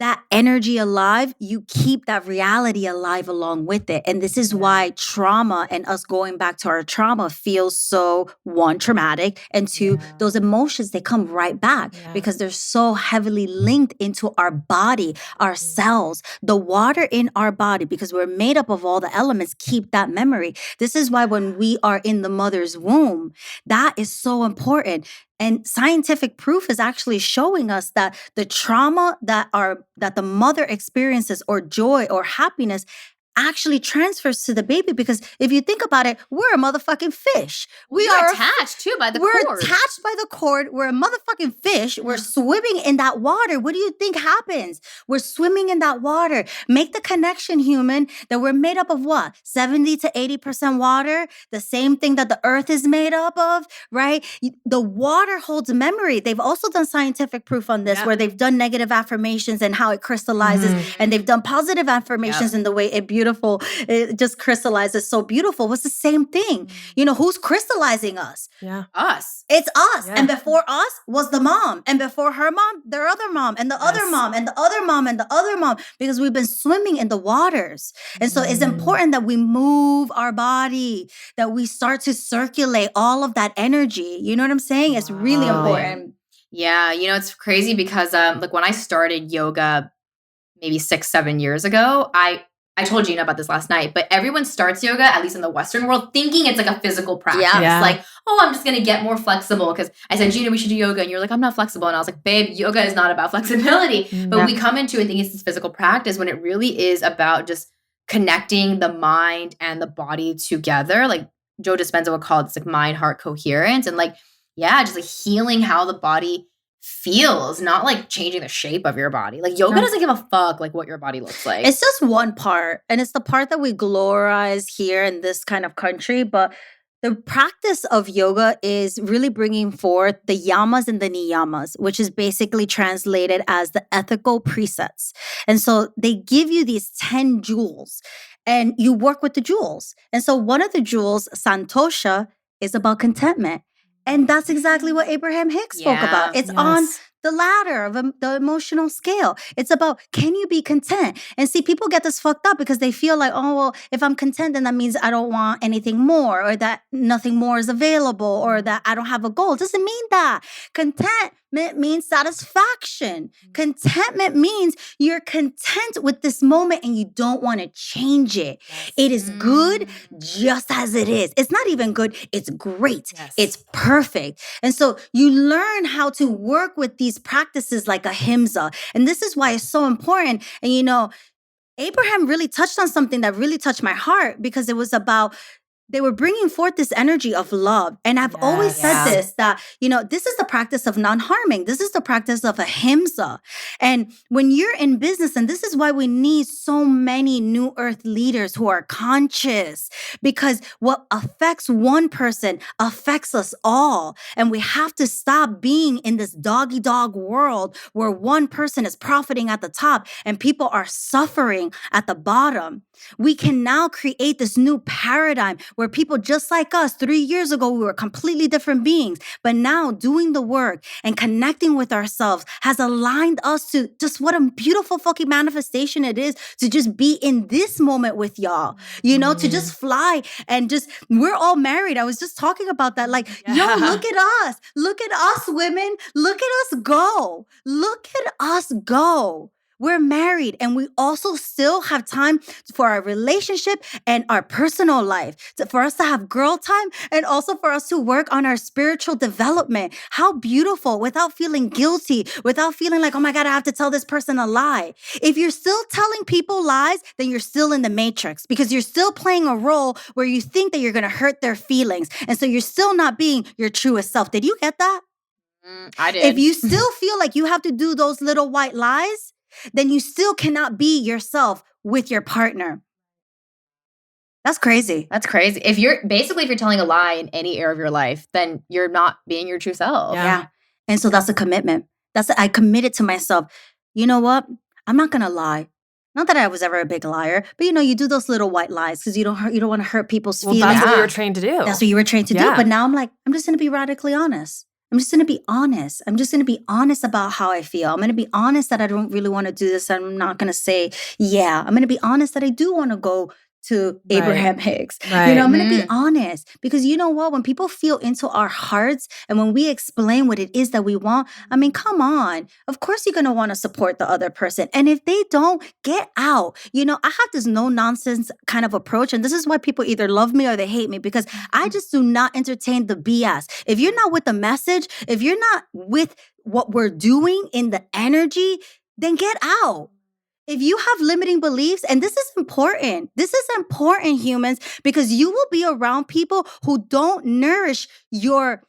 that energy alive, you keep that reality alive along with it. And this is why trauma and us going back to our trauma feels so, one, traumatic, and two, those emotions, they come right back because they're so heavily linked into our body, our cells, the water in our body, because we're made up of all the elements, keep that memory. This is why when we are in the mother's womb, that is so important. And scientific proof is actually showing us that the trauma that the mother experiences, or joy or happiness, actually transfers to the baby. Because if you think about it, we're a motherfucking fish. We are attached too by the cord. We're attached by the cord. We're a motherfucking fish. We're swimming in that water. What do you think happens? We're swimming in that water. Make the connection, human, that we're made up of what? 70 to 80% water. The same thing that the earth is made up of, right? The water holds memory. They've also done scientific proof on this, where they've done negative affirmations and how it crystallizes, and they've done positive affirmations in the way it just crystallizes so beautiful. It's the same thing. You know, who's crystallizing us? Yeah. Us. It's us. And before us was the mom. And before her mom, their other mom, and the other mom, and the other mom, and the other mom, because we've been swimming in the waters. And so it's important that we move our body, that we start to circulate all of that energy. You know what I'm saying? It's really important. Yeah. You know, it's crazy because like when I started yoga maybe 6-7 years ago, I told Gina about this last night, but everyone starts yoga, at least in the Western world, thinking it's like a physical practice. Yeah. Like, oh, I'm just going to get more flexible. Because I said, Gina, we should do yoga. And you're like, I'm not flexible. And I was like, babe, yoga is not about flexibility. But we come into it thinking it's this physical practice when it really is about just connecting the mind and the body together. Like Joe Dispenza would call it, it's like mind-heart coherence. And like, yeah, just like healing how the body feels, not like changing the shape of your body. Like yoga doesn't give a fuck like what your body looks like. It's just one part, and it's the part that we glorize here in this kind of country, but The practice of yoga is really bringing forth the yamas and the niyamas, which is basically translated as the ethical precepts. And so they give you these 10 jewels and you work with the jewels. And so one of the jewels, Santosha, is about contentment. And that's exactly what Abraham Hicks spoke about. It's on the ladder of the emotional scale. It's about, can you be content? And see, people get this fucked up because they feel like, oh, well, if I'm content, then that means I don't want anything more, or that nothing more is available, or that I don't have a goal. It doesn't mean that. Contentment means satisfaction. Contentment means you're content with this moment and you don't want to change it. It is good just as it is. It's not even good. It's great. It's perfect. And so you learn how to work with these practices like ahimsa. And this is why it's so important. And Abraham really touched on something that really touched my heart, because it was about, they were bringing forth this energy of love. And I've always said this, that, this is the practice of non-harming. This is the practice of ahimsa. And when you're in business, and this is why we need so many new earth leaders who are conscious, because what affects one person affects us all. And we have to stop being in this doggy dog world where one person is profiting at the top and people are suffering at the bottom. We can now create this new paradigm where people just like us, 3 years ago, we were completely different beings. But now doing the work and connecting with ourselves has aligned us to just what a beautiful fucking manifestation it is to just be in this moment with y'all, to just fly and we're all married. I was just talking about that. Like, yo, look at us. Look at us, women. Look at us go. Look at us go. We're married and we also still have time for our relationship and our personal life, for us to have girl time and also for us to work on our spiritual development. How beautiful, without feeling guilty, without feeling like, oh my God, I have to tell this person a lie. If you're still telling people lies, then you're still in the matrix, because you're still playing a role where you think that you're going to hurt their feelings. And so you're still not being your truest self. Did you get that? I did. If you still feel like you have to do those little white lies, then you still cannot be yourself with your partner. That's crazy. That's crazy. If you're telling a lie in any area of your life, then you're not being your true self. Yeah. And so that's a commitment. I committed to myself. You know what? I'm not going to lie. Not that I was ever a big liar, but you do those little white lies because you don't want to hurt people's feelings. That's what you were trained to do. That's what you were trained to do. But now I'm like, I'm just going to be radically honest. I'm just going to be honest. I'm just going to be honest about how I feel. I'm going to be honest that I don't really want to do this. I'm not going to say, yeah. I'm going to be honest that I do want to go to Abraham Hicks. Right. I'm going to be honest, because you know what? When people feel into our hearts and when we explain what it is that we want, I mean, come on. Of course, you're going to want to support the other person. And if they don't, get out. I have this no nonsense kind of approach. And this is why people either love me or they hate me, because I just do not entertain the BS. If you're not with the message, if you're not with what we're doing in the energy, then get out. If you have limiting beliefs, and this is important, humans, because you will be around people who don't nourish your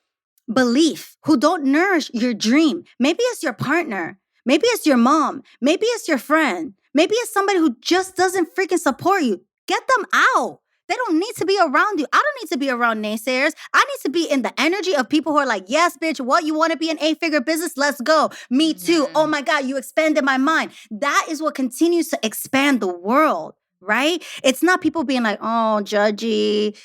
belief, who don't nourish your dream. Maybe it's your partner. Maybe it's your mom. Maybe it's your friend. Maybe it's somebody who just doesn't freaking support you. Get them out. They don't need to be around you. I don't need to be around naysayers. I need to be in the energy of people who are like, yes, bitch, what? You want to be an 8-figure business? Let's go. Me too. Oh my God, you expanded my mind. That is what continues to expand the world, right? It's not people being like, oh, judgy.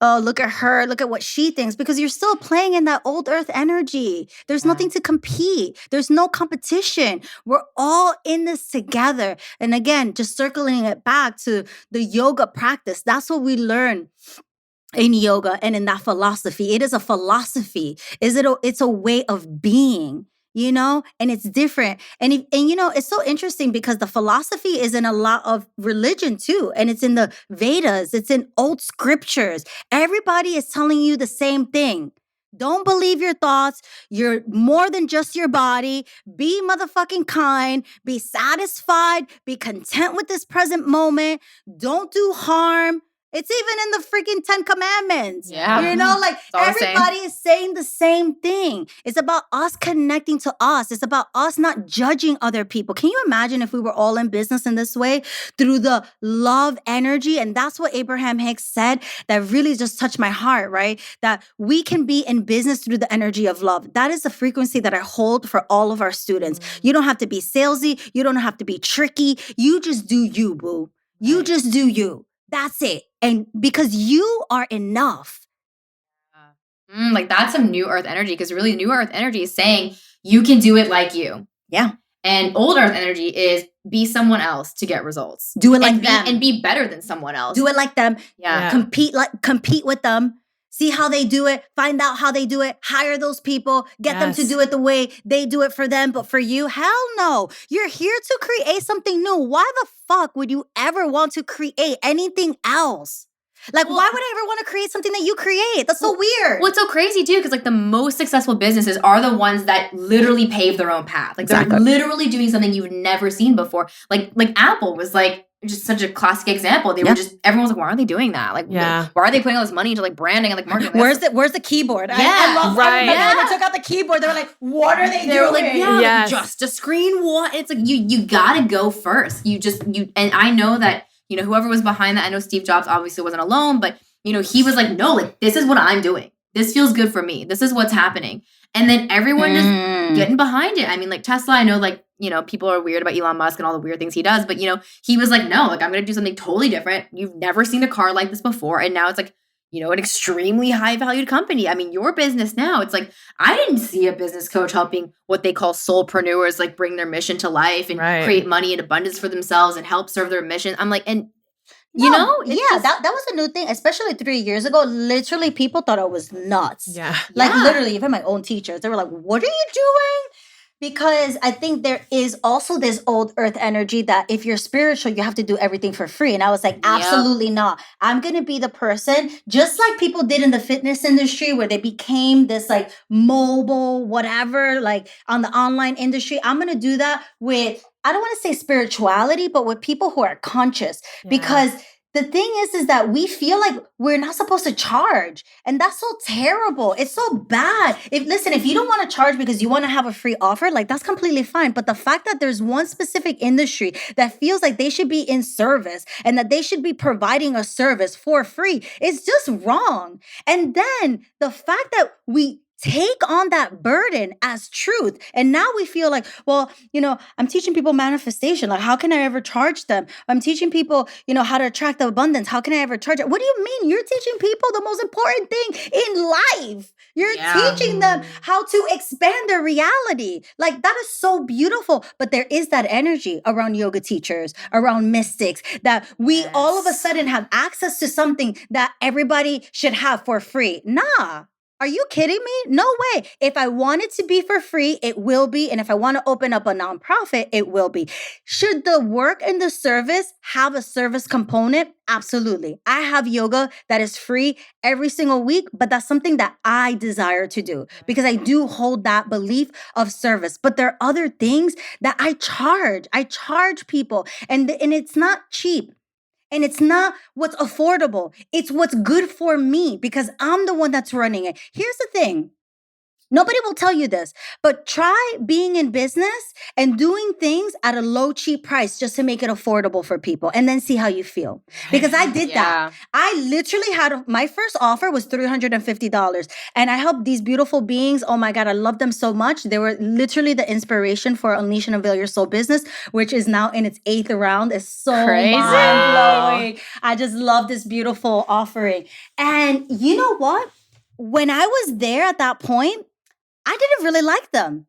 Oh, look at her. Look at what she thinks. Because you're still playing in that old earth energy. There's nothing to compete. There's no competition. We're all in this together. And again, just circling it back to the yoga practice. That's what we learn in yoga and in that philosophy. It is a philosophy. It's a way of being. And it's different. And it's so interesting because the philosophy is in a lot of religion too. And it's in the Vedas. It's in old scriptures. Everybody is telling you the same thing. Don't believe your thoughts. You're more than just your body. Be motherfucking kind. Be satisfied. Be content with this present moment. Don't do harm. It's even in the freaking 10 commandments. Yeah. You know, like all the same. everybody is saying the same thing. It's about us connecting to us. It's about us not judging other people. Can you imagine if we were all in business in this way through the love energy? And that's what Abraham Hicks said that really just touched my heart, right? That we can be in business through the energy of love. That is the frequency that I hold for all of our students. You don't have to be salesy. You don't have to be tricky. You just do you, boo. You just do you. That's it. And because you are enough. Like that's some new earth energy, because really new earth energy is saying you can do it like you. Yeah. And old earth energy is be someone else to get results. Do it like them. And be better than someone else. Do it like them. Yeah. Compete with them. See how they do it. Find out how they do it. Hire those people. Get them to do it the way they do it for them. But for you, hell no. You're here to create something new. Why the fuck would you ever want to create anything else? Like, why would I ever want to create something that you create? That's so weird. Well, it's so crazy too, because like the most successful businesses are the ones that literally pave their own path. Like they're literally doing something you've never seen before. Like Apple was like just such a classic example. They were just, everyone was like, why are they doing that? Like, why are they putting all this money into like branding and like marketing? Where's the keyboard? Yeah, I love right. when they took out the keyboard. They were like, what are they doing? They were like, like, just a screen. What? It's like you gotta go first. And I know that. You know, whoever was behind that, I know Steve Jobs obviously wasn't alone, but, you know, he was like, no, like, this is what I'm doing. This feels good for me. This is what's happening. And then everyone just getting behind it. I mean, like Tesla, I know, like, you know, people are weird about Elon Musk and all the weird things he does, but, you know, he was like, no, like, I'm going to do something totally different. You've never seen a car like this before. And now it's like, you know, an extremely high valued company. I mean, your business now, it's like, I didn't see a business coach helping what they call soulpreneurs, like bring their mission to life and create money and abundance for themselves and help serve their mission. I'm like, and you know, that was a new thing, especially 3 years ago. Literally, people thought I was nuts. Yeah. Like literally, even my own teachers, they were like, what are you doing? Because I think there is also this old earth energy that if you're spiritual, you have to do everything for free. And I was like, absolutely not. I'm going to be the person, just like people did in the fitness industry where they became this like mobile, whatever, like on the online industry. I'm going to do that with, I don't want to say spirituality, but with people who are conscious. Because the thing is that we feel like we're not supposed to charge. And that's so terrible. It's so bad. If you don't want to charge because you want to have a free offer, like that's completely fine. But the fact that there's one specific industry that feels like they should be in service and that they should be providing a service for free is just wrong. And then the fact that we take on that burden as truth. And now we feel like, well, you know, I'm teaching people manifestation. Like, how can I ever charge them? I'm teaching people, you know, how to attract the abundance. How can I ever charge it? What do you mean? You're teaching people the most important thing in life. You're teaching them how to expand their reality. Like, that is so beautiful. But there is that energy around yoga teachers, around mystics, that we all of a sudden have access to something that everybody should have for free. Nah. Are you kidding me? No way. If I want it to be for free, it will be. And if I want to open up a nonprofit, it will be. Should the work and the service have a service component? Absolutely. I have yoga that is free every single week, but that's something that I desire to do because I do hold that belief of service. But there are other things that I charge. I charge people and it's not cheap. And it's not what's affordable. It's what's good for me because I'm the one that's running it. Here's the thing. Nobody will tell you this, but try being in business and doing things at a low, cheap price just to make it affordable for people and then see how you feel. Because I did that. I literally my first offer was $350 and I helped these beautiful beings. Oh my God, I love them so much. They were literally the inspiration for Unleash and Unveil Your Soul Business, which is now in its 8th round. It's so mind-blowing. I just love this beautiful offering. And you know what? When I was there at that point, I didn't really like them.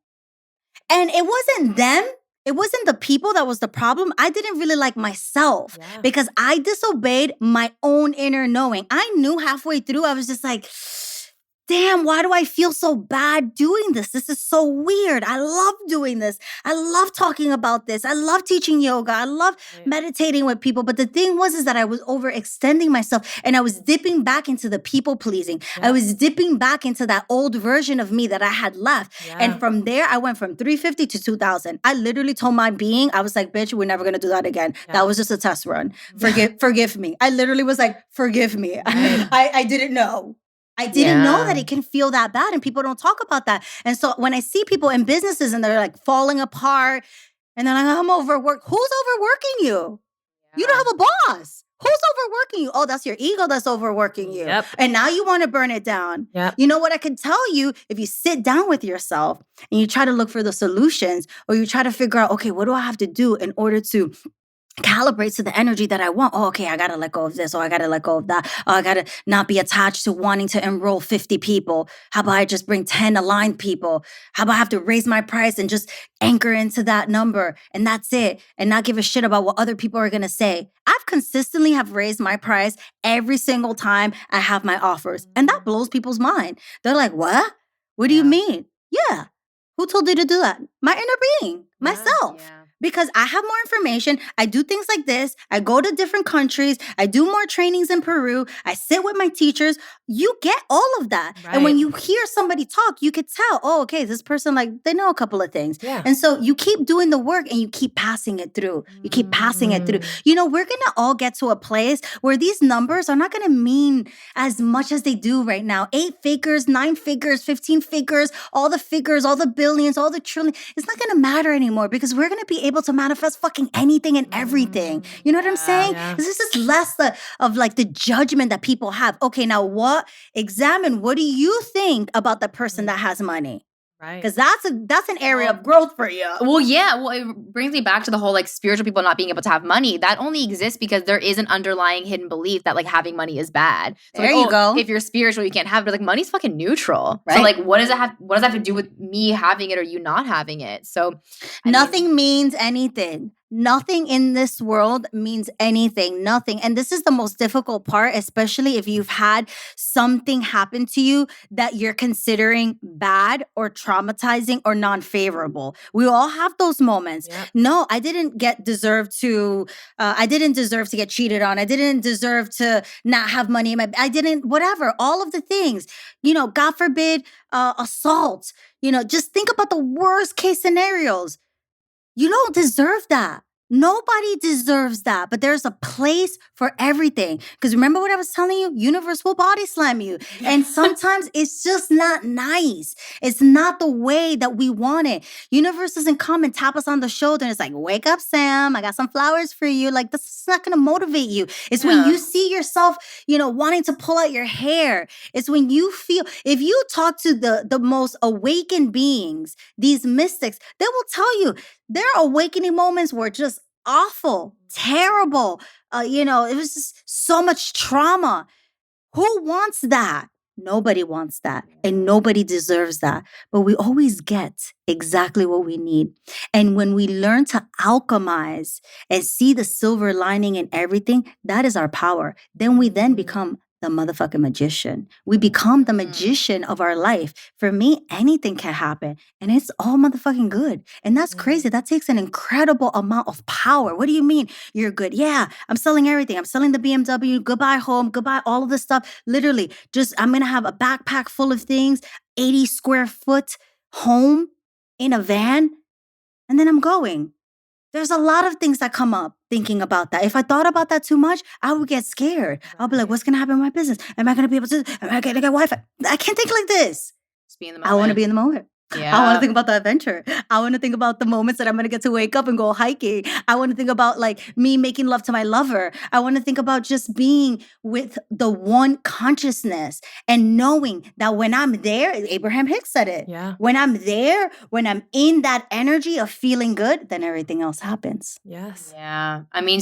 And it wasn't them. It wasn't the people that was the problem. I didn't really like myself because I disobeyed my own inner knowing. I knew halfway through, I was just like, damn, why do I feel so bad doing this? This is so weird. I love doing this. I love talking about this. I love teaching yoga. I love meditating with people. But the thing is that I was overextending myself and I was dipping back into the people pleasing. I was dipping back into that old version of me that I had left. And from there, I went from 350 to 2,000. I literally told my being, I was like, bitch, we're never going to do that again. That was just a test run. Forgive me. I literally was like, forgive me. I didn't know. I didn't know that it can feel that bad and people don't talk about that. And so when I see people in businesses and they're like falling apart and they're like, I'm overworked. Who's overworking you? You don't have a boss. Who's overworking you? Oh, that's your ego that's overworking you. And now you want to burn it down. You know what I can tell you? If you sit down with yourself and you try to look for the solutions or you try to figure out, okay, what do I have to do in order to calibrates to the energy that I want. Oh, okay, I got to let go of this. Oh, I got to let go of that. Oh, I got to not be attached to wanting to enroll 50 people. How about I just bring 10 aligned people? How about I have to raise my price and just anchor into that number and that's it and not give a shit about what other people are going to say? I've consistently have raised my price every single time I have my offers and that blows people's mind. They're like, what? What do you mean? Yeah. Who told you to do that? My inner being, myself. Because I have more information. I do things like this. I go to different countries. I do more trainings in Peru. I sit with my teachers. You get all of that. And when you hear somebody talk, you could tell, oh, okay, this person, like, they know a couple of things. And so you keep doing the work and you keep passing it through. You keep passing it through. You know, we're going to all get to a place where these numbers are not going to mean as much as they do right now. 8 figures, 9 figures, 15 figures, all the billions, all the trillions. It's not going to matter anymore because we're going to be able to manifest fucking anything and everything. You know what I'm saying? This is less of like the judgment that people have. Okay, now examine what do you think about the person that has money? Because that's an area of growth for you. Well, yeah. Well, it brings me back to the whole like spiritual people not being able to have money. That only exists because there is an underlying hidden belief that like having money is bad. So, there like, you go. If you're spiritual, you can't have it. But like money's fucking neutral. So like, what does that have to do with me having it or you not having it? So nothing means anything. Nothing in this world means anything. Nothing. And this is the most difficult part, especially if you've had something happen to you that you're considering bad or traumatizing or non-favorable. We all have those moments. No, I didn't deserve to get cheated on. I didn't deserve to not have money in I didn't, whatever, all of the things, you know, God forbid, assault, you know, just think about the worst case scenarios. You don't deserve that. Nobody deserves that, but there's a place for everything. Because remember what I was telling you? Universe will body slam you. And sometimes it's just not nice. It's not the way that we want it. Universe doesn't come and tap us on the shoulder and it's like, wake up, Sam. I got some flowers for you. Like, this is not going to motivate you. It's when you see yourself, you know, wanting to pull out your hair. It's when you feel, if you talk to the most awakened beings, these mystics, they will tell you their awakening moments were just awful, terrible. You know, it was just so much trauma. Who wants that? Nobody wants that. And nobody deserves that. But we always get exactly what we need. And when we learn to alchemize and see the silver lining in everything, that is our power. Then we become the motherfucking magician. We become the magician of our life. For me, anything can happen and it's all motherfucking good. And that's crazy. That takes an incredible amount of power. What do you mean you're good? Yeah, I'm selling everything. I'm selling the BMW. Goodbye home. Goodbye all of this stuff. Literally, I'm going to have a backpack full of things, 80 square foot home in a van. And then I'm going. There's a lot of things that come up thinking about that. If I thought about that too much, I would get scared. I'll be like, what's going to happen in my business? Am I going to be able to, am I going to get Wi-Fi? I can't think like this. Just be in the moment. I want to be in the moment. Yeah. I want to think about the adventure. I want to think about the moments that I'm going to get to wake up and go hiking. I want to think about like me making love to my lover. I want to think about just being with the one consciousness and knowing that when I'm there, Abraham Hicks said it. Yeah. When I'm there, when I'm in that energy of feeling good, then everything else happens. Yes. Yeah. I mean,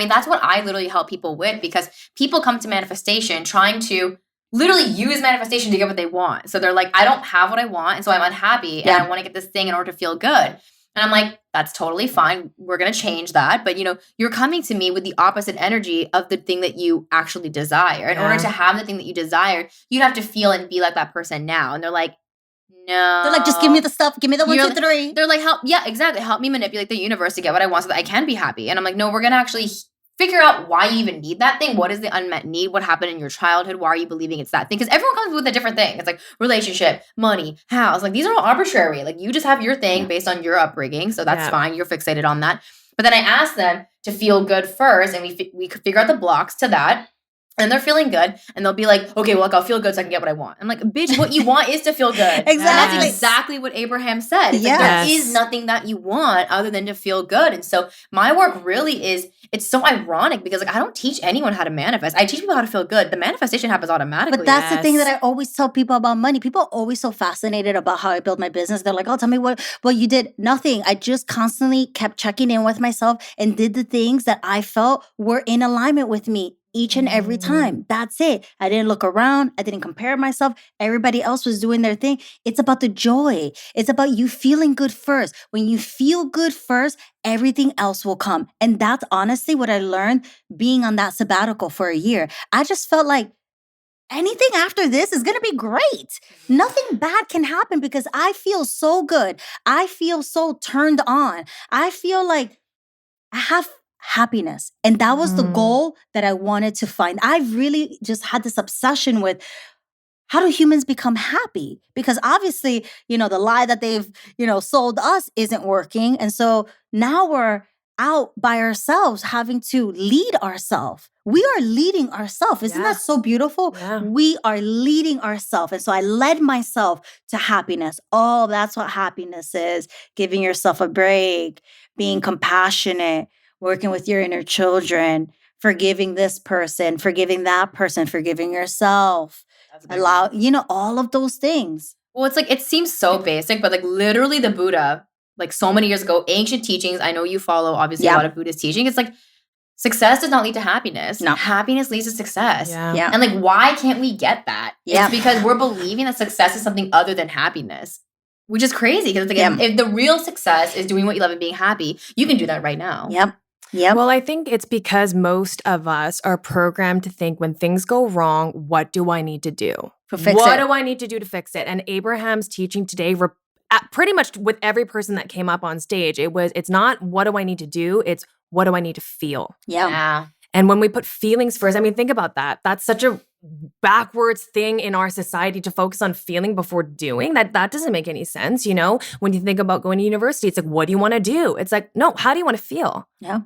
that's what I literally help people with because people come to manifestation trying to literally use manifestation to get what they want. So they're like, I don't have what I want. And so I'm unhappy and I want to get this thing in order to feel good. And I'm like, that's totally fine. We're going to change that. But, you're coming to me with the opposite energy of the thing that you actually desire. In order to have the thing that you desire, you'd have to feel and be like that person now. And they're like, no. They're like, just give me the stuff. Give me the 1, 2, 3. They're like, exactly. Help me manipulate the universe to get what I want so that I can be happy. And I'm like, no, we're going to actually figure out why you even need that thing. What is the unmet need? What happened in your childhood? Why are you believing it's that thing? Because everyone comes with a different thing. It's like relationship, money, house. Like these are all arbitrary. Like you just have your thing based on your upbringing. So that's fine. You're fixated on that. But then I ask them to feel good first. And we could figure out the blocks to that. And they're feeling good, and they'll be like, okay, well, I'll feel good so I can get what I want. I'm like, bitch, what you want is to feel good. Exactly. And that's exactly what Abraham said. It's like, there is nothing that you want other than to feel good. And so my work really is, it's so ironic because like I don't teach anyone how to manifest. I teach people how to feel good. The manifestation happens automatically. But that's the thing that I always tell people about money. People are always so fascinated about how I build my business. They're like, oh, tell me what you did. Nothing. I just constantly kept checking in with myself and did the things that I felt were in alignment with me. Each and every time. That's it. I didn't look around. I didn't compare myself. Everybody else was doing their thing. It's about the joy. It's about you feeling good first. When you feel good first, everything else will come. And that's honestly what I learned being on that sabbatical for a year. I just felt like anything after this is going to be great. Nothing bad can happen because I feel so good. I feel so turned on. I feel like I have happiness. And that was the goal that I wanted to find. I really just had this obsession with how do humans become happy? Because obviously, the lie that they've, sold us isn't working. And so now we're out by ourselves having to lead ourselves. We are leading ourselves. Isn't that so beautiful? Yeah. We are leading ourselves. And so I led myself to happiness. Oh, that's what happiness is. Giving yourself a break, being compassionate, working with your inner children, forgiving this person, forgiving that person, forgiving yourself. Allow, all of those things. Well, it's like, it seems so basic, but like literally the Buddha, like so many years ago, ancient teachings, I know you follow obviously a lot of Buddhist teaching. It's like, success does not lead to happiness. No. Happiness leads to success. Yeah. And like, why can't we get that? Yeah. It's because we're believing that success is something other than happiness, which is crazy. Because like, if the real success is doing what you love and being happy, you can do that right now. Yep. Well, I think it's because most of us are programmed to think when things go wrong, what do I need to do? What do I need to do to fix it? And Abraham's teaching today, pretty much with every person that came up on stage, it's not what do I need to do? It's what do I need to feel? Yeah. And when we put feelings first, I mean, think about that. That's such a backwards thing in our society to focus on feeling before doing. That doesn't make any sense, When you think about going to university, it's like, what do you want to do? It's like, no, how do you want to feel? Yeah.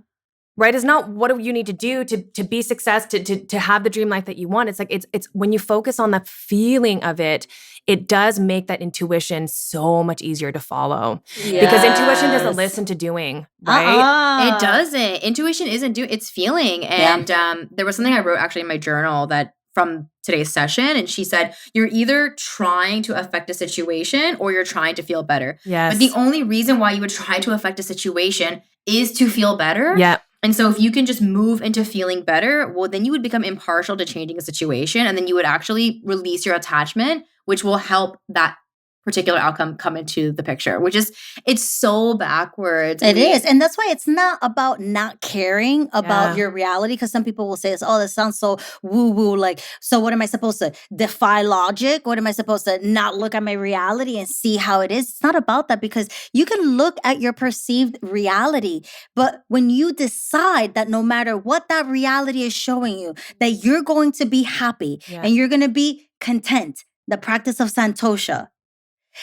Right? It's not what do you need to do to be success, to have the dream life that you want. It's like, it's when you focus on the feeling of it, it does make that intuition so much easier to follow. Yes. Because intuition doesn't listen to doing, right? It doesn't. Intuition isn't it's feeling. And there was something I wrote actually in my journal that from today's session, and she said, you're either trying to affect a situation or you're trying to feel better. Yes. But the only reason why you would try to affect a situation is to feel better. Yeah. And so if you can just move into feeling better, well, then you would become impartial to changing a situation. And then you would actually release your attachment, which will help that particular outcome come into the picture, which is, it's so backwards. It is. And that's why it's not about not caring about your reality. Because some people will say, oh, this sounds so woo-woo. Like, so what am I supposed to defy logic? What am I supposed to not look at my reality and see how it is? It's not about that, because you can look at your perceived reality. But when you decide that no matter what that reality is showing you, that you're going to be happy and you're going to be content, the practice of Santosha,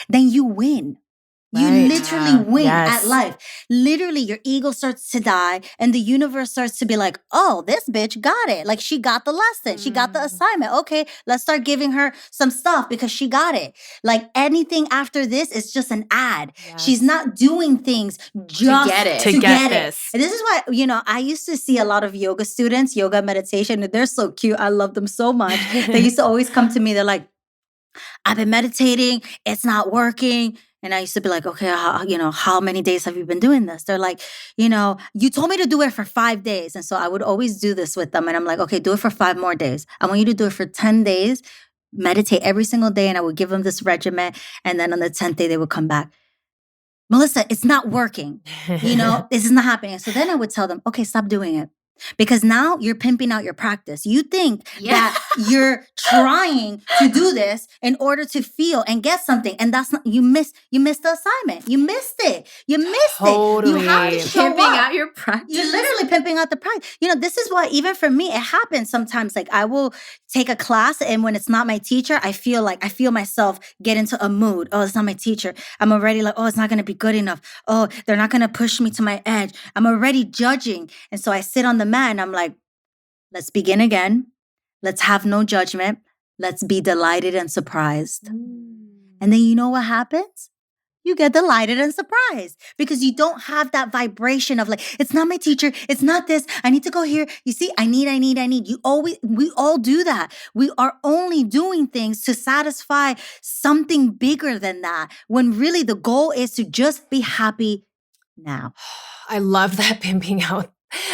then you win. You literally win at life. Literally, your ego starts to die and the universe starts to be like, oh, this bitch got it. Like, she got the lesson. She got the assignment. Okay, let's start giving her some stuff because she got it. Like, anything after this is just an ad. She's not doing things just to get it. To get this. And this is why, I used to see a lot of yoga students, yoga meditation, and they're so cute. I love them so much. They used to always come to me. They're like, I've been meditating. It's not working. And I used to be like, okay, how many days have you been doing this? They're like, you told me to do it for 5 days. And so I would always do this with them. And I'm like, okay, do it for 5 more days. I want you to do it for 10 days. Meditate every single day. And I would give them this regimen. And then on the 10th day, they would come back. Melissa, it's not working. This is not happening. So then I would tell them, okay, stop doing it. Because now you're pimping out your practice. You think that you're trying to do this in order to feel and get something. And that's not, you missed the assignment. You missed it. You have to show pimping up. out your practice. You're literally pimping out the practice. This is why even for me, it happens sometimes. Like I will take a class and when it's not my teacher, I feel myself get into a mood. Oh, it's not my teacher. I'm already like, oh, it's not going to be good enough. Oh, they're not going to push me to my edge. I'm already judging. And so I sit on the mat and I'm like, let's begin again. Let's have no judgment. Let's be delighted and surprised. And then you know what happens? You get delighted and surprised because you don't have that vibration of like, it's not my teacher. It's not this. I need to go here. You see, I need. We all do that. We are only doing things to satisfy something bigger than that when really the goal is to just be happy now. I love that pimping out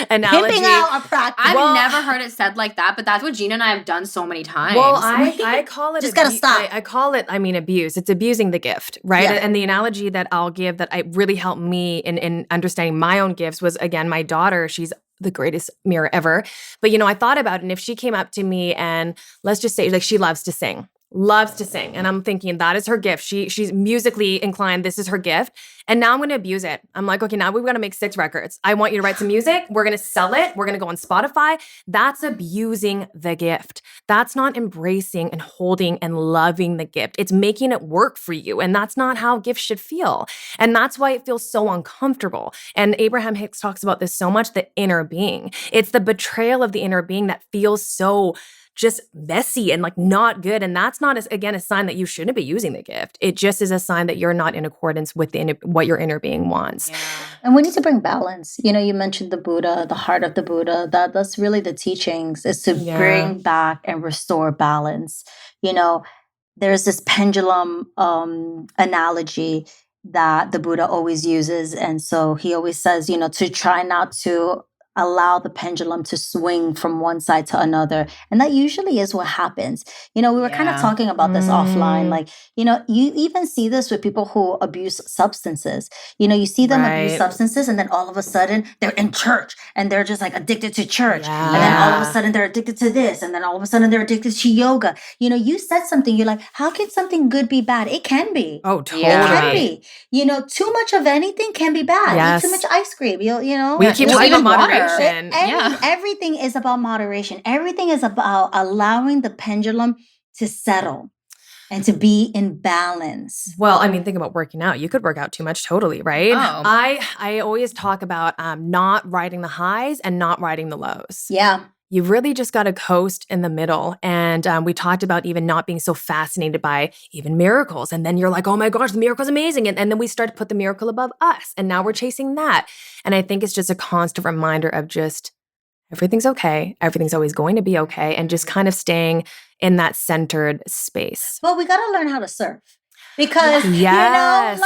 analogy. Pimping out a practice. I've never heard it said like that, but that's what Gina and I have done so many times. Well, I call it just gotta stop. I call it, abuse. It's abusing the gift, right? Yeah. And the analogy that I'll give that really helped me in understanding my own gifts was, again, my daughter. She's the greatest mirror ever. But, I thought about it, and if she came up to me and let's just say, like, she loves to sing. And I'm thinking that is her gift. She's musically inclined. This is her gift. And now I'm going to abuse it. I'm like, okay, now we've got to make 6 records. I want you to write some music. We're going to sell it. We're going to go on Spotify. That's abusing the gift. That's not embracing and holding and loving the gift. It's making it work for you. And that's not how gifts should feel. And that's why it feels so uncomfortable. And Abraham Hicks talks about this so much, the inner being. It's the betrayal of the inner being that feels so just messy and like not good. And that's not, a sign that you shouldn't be using the gift. It just is a sign that you're not in accordance with what your inner being wants. Yeah. And we need to bring balance. You mentioned the Buddha, the heart of the Buddha. That's really the teachings, is to bring back and restore balance. There's this pendulum analogy that the Buddha always uses. And so he always says, to try not to allow the pendulum to swing from one side to another. And that usually is what happens. We were kind of talking about this offline. Like, you even see this with people who abuse substances. You see them abuse substances and then all of a sudden they're in church and they're just like addicted to church. Yeah. And then all of a sudden they're addicted to this. And then all of a sudden they're addicted to yoga. You said something, you're like, how can something good be bad? It can be. Oh, totally. It can be. Too much of anything can be bad. Yes. Eat too much ice cream. We keep talking about moderation. Everything is about moderation. Everything is about allowing the pendulum to settle and to be in balance. Well, think about working out. You could work out too much, totally, right? Oh. I always talk about not riding the highs and not riding the lows. Yeah. You really just got to coast in the middle. And we talked about even not being so fascinated by even miracles. And then you're like, oh my gosh, the miracle's amazing. And then we start to put the miracle above us. And now we're chasing that. And I think it's just a constant reminder of just everything's okay. Everything's always going to be okay. And just kind of staying in that centered space. Well, we got to learn how to surf. Because, yes.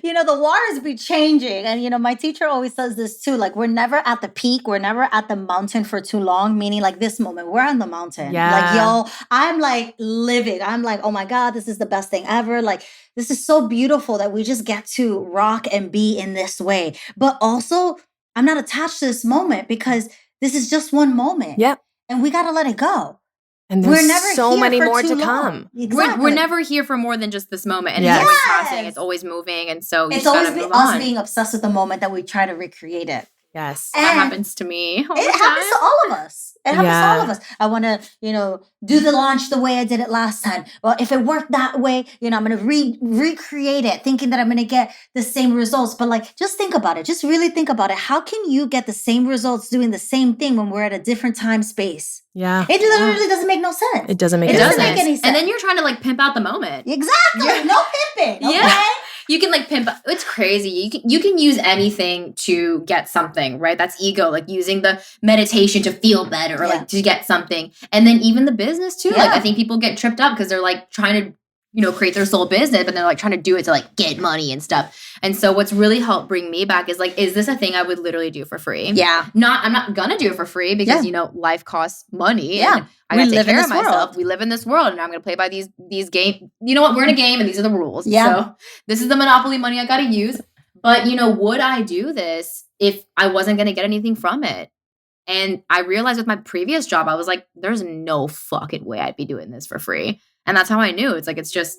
The waters be changing. And, my teacher always says this too, like, we're never at the peak. We're never at the mountain for too long, meaning like this moment, we're on the mountain. Yeah. Like, I'm like living. I'm like, oh my God, this is the best thing ever. Like, this is so beautiful that we just get to rock and be in this way. But also, I'm not attached to this moment because this is just one moment. Yep. And we got to let it go. And there's we're never so here many for more too to long. come. Exactly. We're never here for more than just this moment. And Yes. it's always passing. It's always moving. And so it's you always gotta move us on. being obsessed with the moment that we try to recreate it. Yes. And that happens to me all the it time. happens to all of us. It happens to all of us. I want to, do the launch the way I did it last time. Well, if it worked that way, I'm going to recreate it, thinking that I'm going to get the same results. But like, just think about it. Just really think about it. How can you get the same results doing the same thing when we're at a different time space? Yeah. It literally doesn't make no sense. It doesn't make It any doesn't sense. make any sense. And then you're trying to like pimp out the moment. Exactly. No pimping. Okay? Yeah. You can like pimp. It's crazy. You can use anything to get something, right? That's ego, like using the meditation to feel better or like to get something. And then even the business too. Yeah. Like I think people get tripped up because they're like trying to, create their soul business, but they're like trying to do it to like get money and stuff. And so what's really helped bring me back is like, is this a thing I would literally do for free? Yeah. I'm not gonna do it for free because, life costs money. Yeah. And I gotta take care of myself. We live in this world and I'm gonna play by these games. You know what? We're in a game and these are the rules. Yeah. So this is the monopoly money I gotta use. But, would I do this if I wasn't gonna get anything from it? And I realized with my previous job, I was like, there's no fucking way I'd be doing this for free. And that's how I knew. It's like, it's just,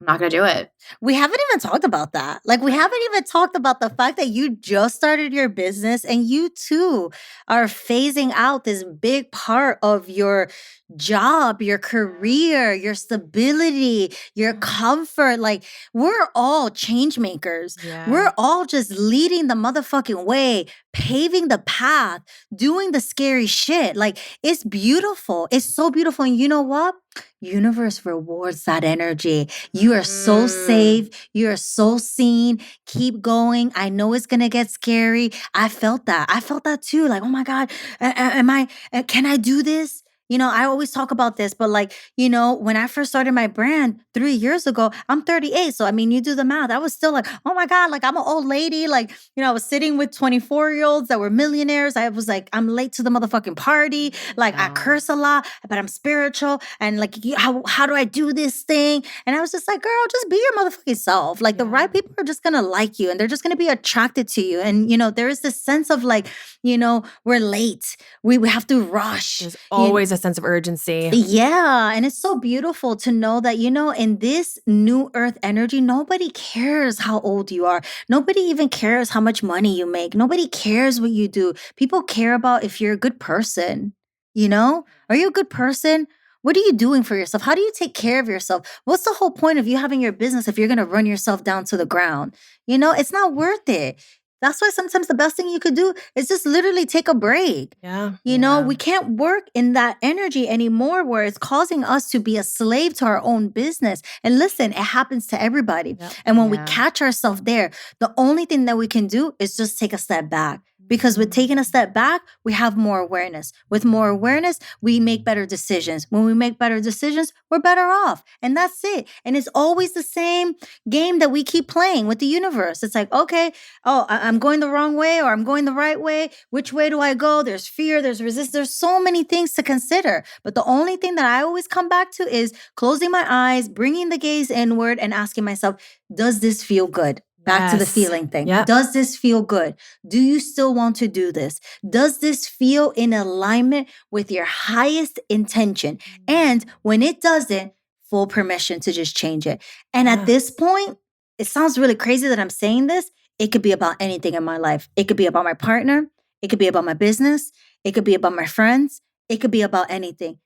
I'm not going to do it. We haven't even talked about that. Like, we haven't even talked about the fact that you just started your business and you too are phasing out this big part of your job, your career, your stability, your comfort. Like, we're all change makers. Yeah. We're all just leading the motherfucking way, paving the path, doing the scary shit. Like, it's beautiful. It's so beautiful. And you know what? Universe rewards that energy. You are so safe. You are so seen. Keep going. I know it's going to get scary. I felt that. I felt that too. Like, oh my God, can I do this? I always talk about this, but like, when I first started my brand 3 years ago, I'm 38. So, I mean, you do the math. I was still like, oh my God, like I'm an old lady. Like, I was sitting with 24-year-olds that were millionaires. I was like, I'm late to the motherfucking party. Like I curse a lot, but I'm spiritual. And like, how do I do this thing? And I was just like, girl, just be your motherfucking self. Like the right people are just going to like you and they're just going to be attracted to you. And, there is this sense of like, we're late. We have to rush. There's always a sense of urgency. Yeah. And it's so beautiful to know that, in this new earth energy, nobody cares how old you are. Nobody even cares how much money you make. Nobody cares what you do. People care about if you're a good person. Are you a good person? What are you doing for yourself? How do you take care of yourself? What's the whole point of you having your business if you're going to run yourself down to the ground? It's not worth it. That's why sometimes the best thing you could do is just literally take a break. Yeah. We can't work in that energy anymore where it's causing us to be a slave to our own business. And listen, it happens to everybody. Yep. And when we catch ourselves there, the only thing that we can do is just take a step back. Because with taking a step back, we have more awareness. With more awareness, we make better decisions. When we make better decisions, we're better off. And that's it. And it's always the same game that we keep playing with the universe. It's like, okay, I'm going the wrong way or I'm going the right way. Which way do I go? There's fear, there's resistance. There's so many things to consider. But the only thing that I always come back to is closing my eyes, bringing the gaze inward and asking myself, does this feel good? Back to the feeling thing. Yep. Does this feel good? Do you still want to do this? Does this feel in alignment with your highest intention? And when it doesn't, full permission to just change it. And at this point, it sounds really crazy that I'm saying this. It could be about anything in my life. It could be about my partner. It could be about my business. It could be about my friends. It could be about anything.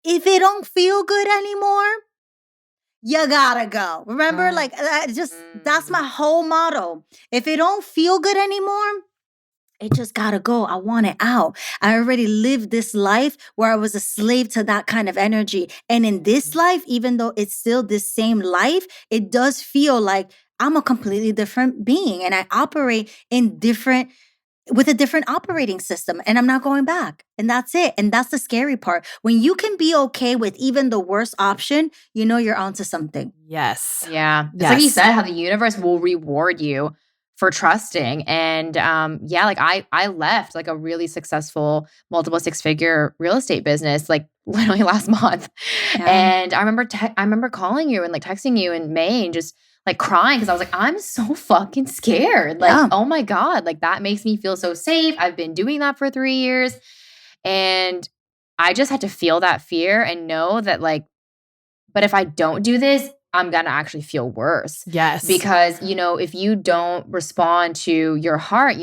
If it don't feel good anymore, you gotta go. Remember, that's my whole motto. If it don't feel good anymore, it just gotta go. I want it out. I already lived this life where I was a slave to that kind of energy. And in this life, even though it's still this same life, it does feel like I'm a completely different being and I operate with a different operating system and I'm not going back. And that's it. And that's the scary part. When you can be okay with even the worst option, you're onto something. Yes. Yeah. It's like you said, how the universe will reward you for trusting. And I left like a really successful multiple 6-figure real estate business like literally last month. Yeah. And I remember calling you and like texting you in May and just like crying because I was like, I'm so fucking scared. Like, oh my God, like that makes me feel so safe. I've been doing that for 3 years. And I just had to feel that fear and know that like, but if I don't do this, I'm going to actually feel worse. Yes. Because, if you don't respond to your heart,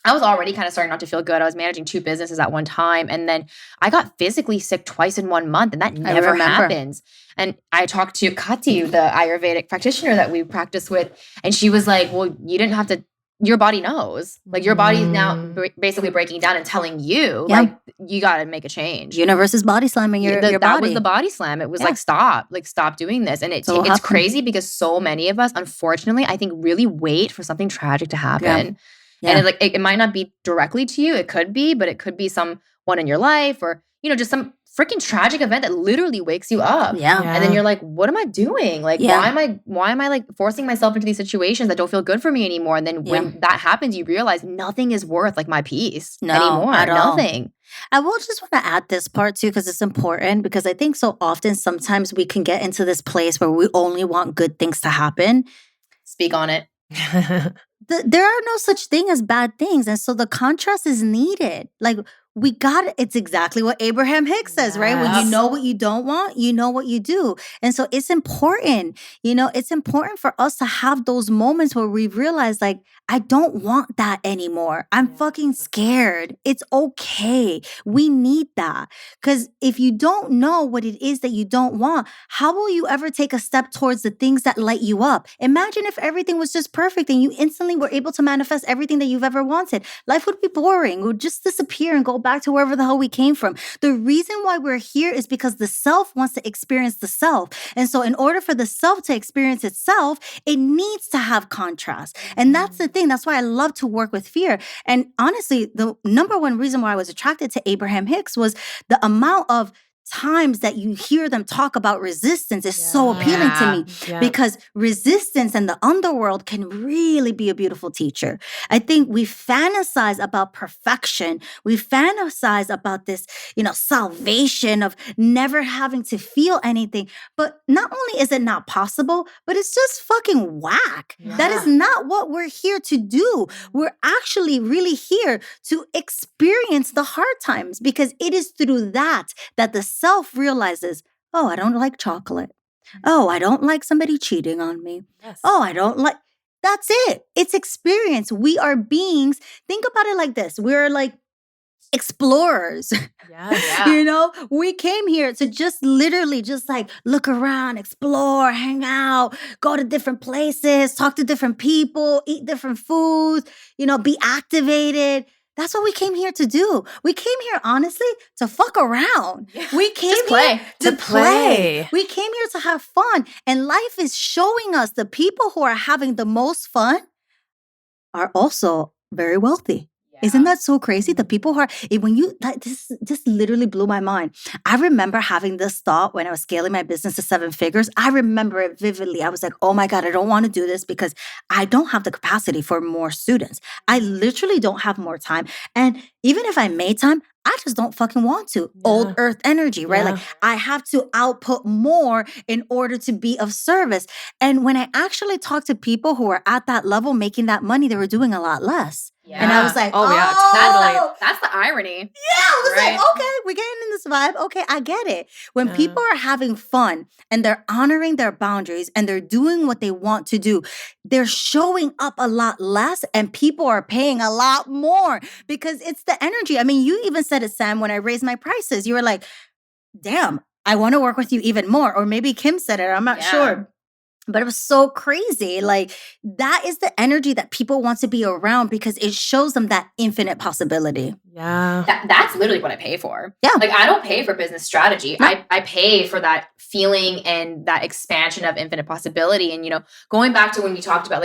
I was already kind of starting not to feel good. I was managing 2 businesses at one time. And then I got physically sick twice in 1 month. And that never happens. And I talked to Kati, the Ayurvedic practitioner that we practice with. And she was like, well, you didn't have to, your body knows. Like your body's now basically breaking down and telling you, like, you got to make a change. Universe is body slamming your body. That was the body slam. It was like, stop doing this. And it's crazy because so many of us, unfortunately, I think really wait for something tragic to happen. Yeah. Yeah. And it might not be directly to you. It could be, but it could be someone in your life or, just freaking tragic event that literally wakes you up. Yeah. And then you're like, what am I doing? Like, Yeah. why am I like forcing myself into these situations that don't feel good for me anymore? And then when that happens, you realize nothing is worth like my peace anymore. At all. Nothing. I will just want to add this part too, because it's important, because I think so often sometimes we can get into this place where we only want good things to happen. Speak on it. There are no such thing as bad things. And so the contrast is needed. Like, we got it. It's exactly what Abraham Hicks says, right? When you know what you don't want, you know what you do. And so it's important, it's important for us to have those moments where we realize, like, I don't want that anymore. I'm fucking scared. It's okay. We need that. Because if you don't know what it is that you don't want, how will you ever take a step towards the things that light you up? Imagine if everything was just perfect and you instantly were able to manifest everything that you've ever wanted. Life would be boring. It would just disappear and go back to wherever the hell we came from. The reason why we're here is because the self wants to experience the self. And so in order for the self to experience itself, it needs to have contrast. And that's the thing. That's why I love to work with fear. And honestly, the number one reason why I was attracted to Abraham Hicks was the amount of times that you hear them talk about resistance is so appealing to me, because resistance and the underworld can really be a beautiful teacher. I think we fantasize about perfection. We fantasize about this, salvation of never having to feel anything. But not only is it not possible, but it's just fucking whack. That is not what we're here to do. We're actually really here to experience the hard times, because it is through that the self realizes, oh, I don't like chocolate. Oh, I don't like somebody cheating on me. Yes. Oh, I don't like, that's it. It's experience. We are beings. Think about it like this. We're like explorers. We came here to just literally just like look around, explore, hang out, go to different places, talk to different people, eat different foods, be activated. That's what we came here to do. We came here, honestly, to fuck around. Yeah. We came here to play. We came here to have fun. And life is showing us the people who are having the most fun are also very wealthy. Isn't that so crazy? The people who are, this literally blew my mind. I remember having this thought when I was scaling my business to 7 figures. I remember it vividly. I was like, oh my God, I don't want to do this because I don't have the capacity for more students. I literally don't have more time. And even if I made time, I just don't fucking want to. Old earth energy, right? Like, I have to output more in order to be of service. And when I actually talked to people who were at that level making that money, they were doing a lot less. Yeah. And I was like, totally. That's the irony. Yeah, I was like, okay, we're getting in this vibe. Okay, I get it. When people are having fun and they're honoring their boundaries and they're doing what they want to do, they're showing up a lot less and people are paying a lot more because it's the energy. I mean, you even said it, Sam, when I raised my prices. You were like, damn, I want to work with you even more. Or maybe Kim said it. I'm not sure. But it was so crazy. Like, that is the energy that people want to be around because it shows them that infinite possibility. Yeah. That's literally what I pay for. Yeah. Like, I don't pay for business strategy. No. I pay for that feeling and that expansion of infinite possibility. And, going back to when we talked about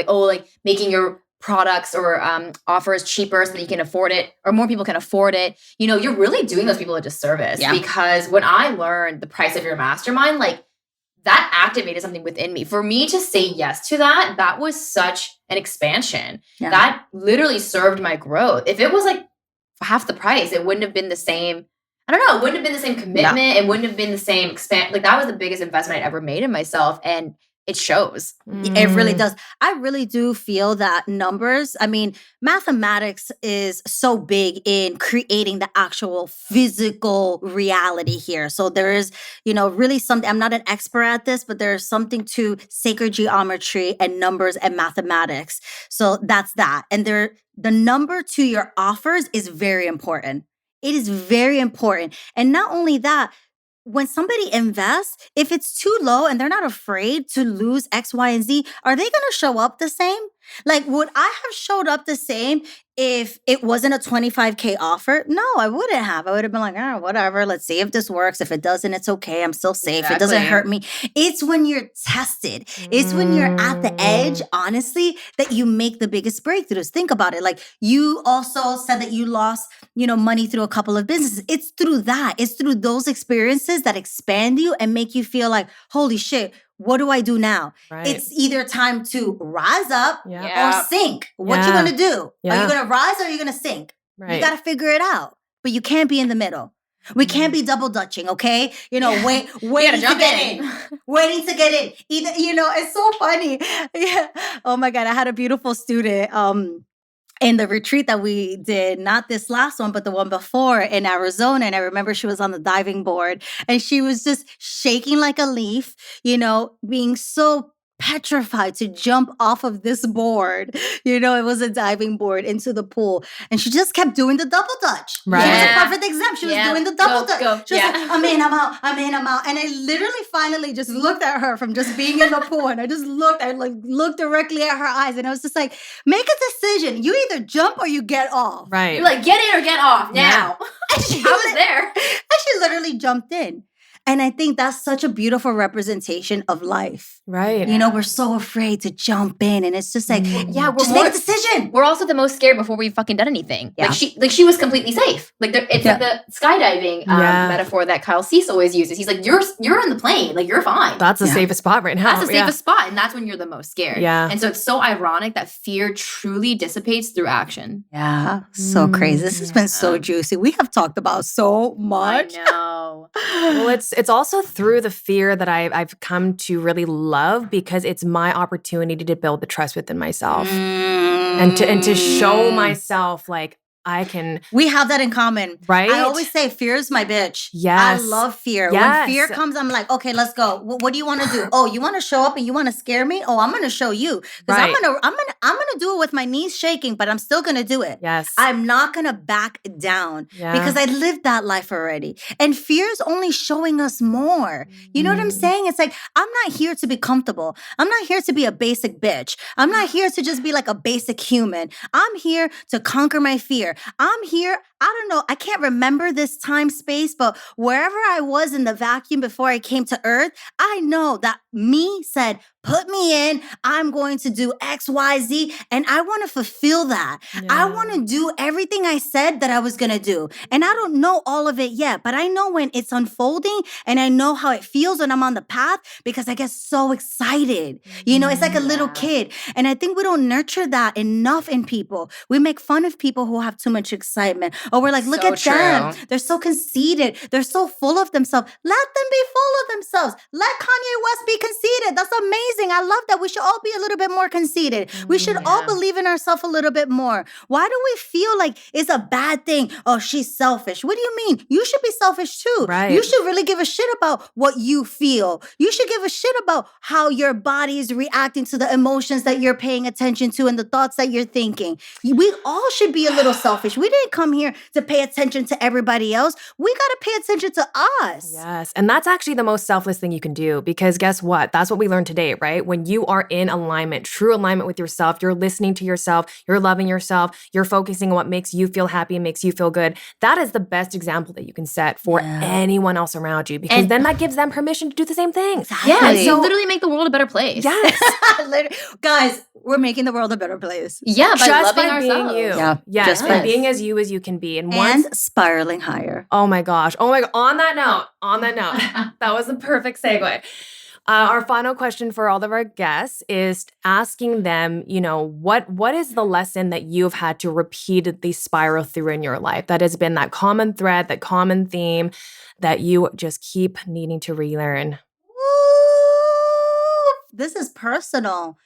making your products or offers cheaper so that you can afford it or more people can afford it, you're really doing those people a disservice. Yeah. Because when I learned the price of your mastermind, that activated something within me. For me to say yes to that was such an expansion. Yeah. That literally served my growth. If it was half the price, it wouldn't have been the same. I don't know. It wouldn't have been the same commitment. No. It wouldn't have been the same that was the biggest investment I'd ever made in myself. And it shows. It really does. I really do feel that numbers, mathematics is so big in creating the actual physical reality here. So there is, really something, I'm not an expert at this, but there's something to sacred geometry and numbers and mathematics. So that's that. And the number to your offers is very important. It is very important. And not only that, when somebody invests, if it's too low and they're not afraid to lose X, Y, and Z, are they going to show up the same? Like, would I have showed up the same if it wasn't a 25K offer? No, I wouldn't have. I would have been like, oh, whatever. Let's see if this works. If it doesn't, it's okay. I'm still safe. It doesn't hurt me. It's when you're tested. It's when you're at the edge, honestly, that you make the biggest breakthroughs. Think about it. Like, you also said that you lost, money through a couple of businesses. It's through that. It's through those experiences that expand you and make you feel like, holy shit, what do I do now? Right. It's either time to rise up Yeah. or sink. What you going to do? Yeah. Are you going to rise or are you going to sink? Right. You got to figure it out. But you can't be in the middle. We can't be double dutching, okay? Waiting to get in. Waiting to get in. Either, it's so funny. Yeah. Oh my God, I had a beautiful student in the retreat that we did, not this last one, but the one before in Arizona. And I remember she was on the diving board and she was just shaking like a leaf, being so petrified to jump off of this board. It was a diving board into the pool. And she just kept doing the double dutch. Right. She was a perfect example. She was doing the double dutch. Go. She was like, I'm in, I'm out, I'm in, I'm out. And I literally finally just looked at her from just being in the pool. And I looked directly at her eyes. And I was just like, make a decision. You either jump or you get off. Right. You're like, get in or get off now. And she I was there. And she literally jumped in. And I think that's such a beautiful representation of life. Right. We're so afraid to jump in. And it's just like, Yeah, just make a decision. We're also the most scared before we've fucking done anything. Yeah. She was completely safe. It's like the skydiving metaphor that Kyle Cease always uses. He's like, you're in the plane. Like, you're fine. That's the safest spot right now. That's the safest spot. And that's when you're the most scared. Yeah. And so it's so ironic that fear truly dissipates through action. Yeah. So crazy. This has been so juicy. We have talked about so much. I know. Well, it's also through the fear that I've come to really love, because it's my opportunity to build the trust within myself and to show myself like I can. We have that in common. Right? I always say fear is my bitch. Yes. I love fear. Yes. When fear comes, I'm like, okay, let's go. What do you want to do? Oh, you want to show up and you want to scare me? Oh, I'm going to show you. Because Right. I'm gonna do it with my knees shaking, but I'm still going to do it. Yes. I'm not going to back down because I lived that life already. And fear is only showing us more. You know what I'm saying? It's like, I'm not here to be comfortable. I'm not here to be a basic bitch. I'm not here to just be like a basic human. I'm here to conquer my fear. I'm here. I don't know. I can't remember this time space, but wherever I was in the vacuum before I came to Earth, I know that me said, put me in. I'm going to do X, Y, Z. And I want to fulfill that. Yeah. I want to do everything I said that I was going to do. And I don't know all of it yet, but I know when it's unfolding and I know how it feels when I'm on the path because I get so excited. It's like a little kid. And I think we don't nurture that enough in people. We make fun of people who have too much excitement. Or we're like, look So at them. true. They're so conceited. They're so full of themselves. Let them be full of themselves. Let Kanye West be conceited. That's amazing. I love that. We should all be a little bit more conceited. We should all believe in ourselves a little bit more. Why do we feel like it's a bad thing? Oh, she's selfish. What do you mean? You should be selfish too. Right. You should really give a shit about what you feel. You should give a shit about how your body is reacting to the emotions that you're paying attention to and the thoughts that you're thinking. We all should be a little selfish. We didn't come here to pay attention to everybody else. We got to pay attention to us. Yes. And that's actually the most selfless thing you can do, because guess what? That's what we learned today, right? When you are in alignment, true alignment with yourself, you're listening to yourself, you're loving yourself, you're focusing on what makes you feel happy and makes you feel good. That is the best example that you can set for anyone else around you, because then that gives them permission to do the same thing. Yeah, Exactly. you literally make the world a better place. Yes. Guys, we're making the world a better place. Yeah, by Just loving by ourselves. being you. Yeah, Yes. just And by- being as you can be. And And once spiraling higher. Oh my gosh. On that note, that was a perfect segue. Our final question for all of our guests is asking them, what is the lesson that you've had to repeatedly spiral through in your life that has been that common thread, that common theme that you just keep needing to relearn? Woo! This is personal.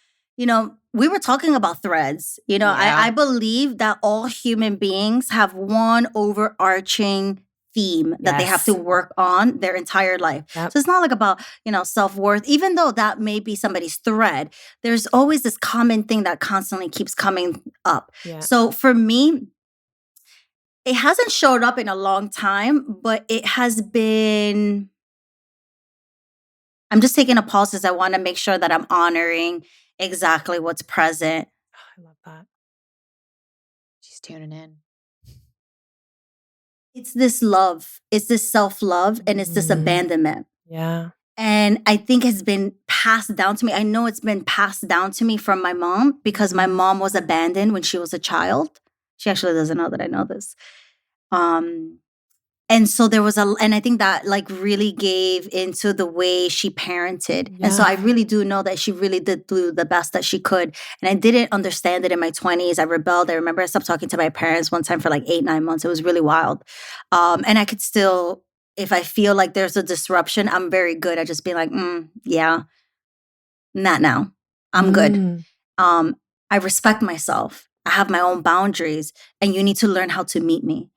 We were talking about threads. I believe that all human beings have one overarching theme that they have Yes. to work on their entire life. Yep. So it's not like about, self-worth, even though that may be somebody's thread. There's always this common thing that constantly keeps coming up. Yeah. So for me, it hasn't showed up in a long time, but it has been. I'm just taking a pause because I want to make sure that I'm honoring exactly what's present I love that. She's tuning in. It's this love, it's this self-love, and it's this Mhm. abandonment. Yeah. And I think it's been passed down to me. I know it's been passed down to me from my mom because my mom was abandoned when she was a child. She actually doesn't know that I know this. And so and I think that like really gave into the way she parented. And so I Yeah. really do know that she really did do the best that she could. And I didn't understand it in my 20s. I rebelled. I remember I stopped talking to my parents one time for like 8, 9 months. It was really wild. And I could still, if I feel like there's a disruption, I'm very good at just being like, yeah, not now. I'm good. Mm. I respect myself. I have my own boundaries, and you need to learn how to meet me.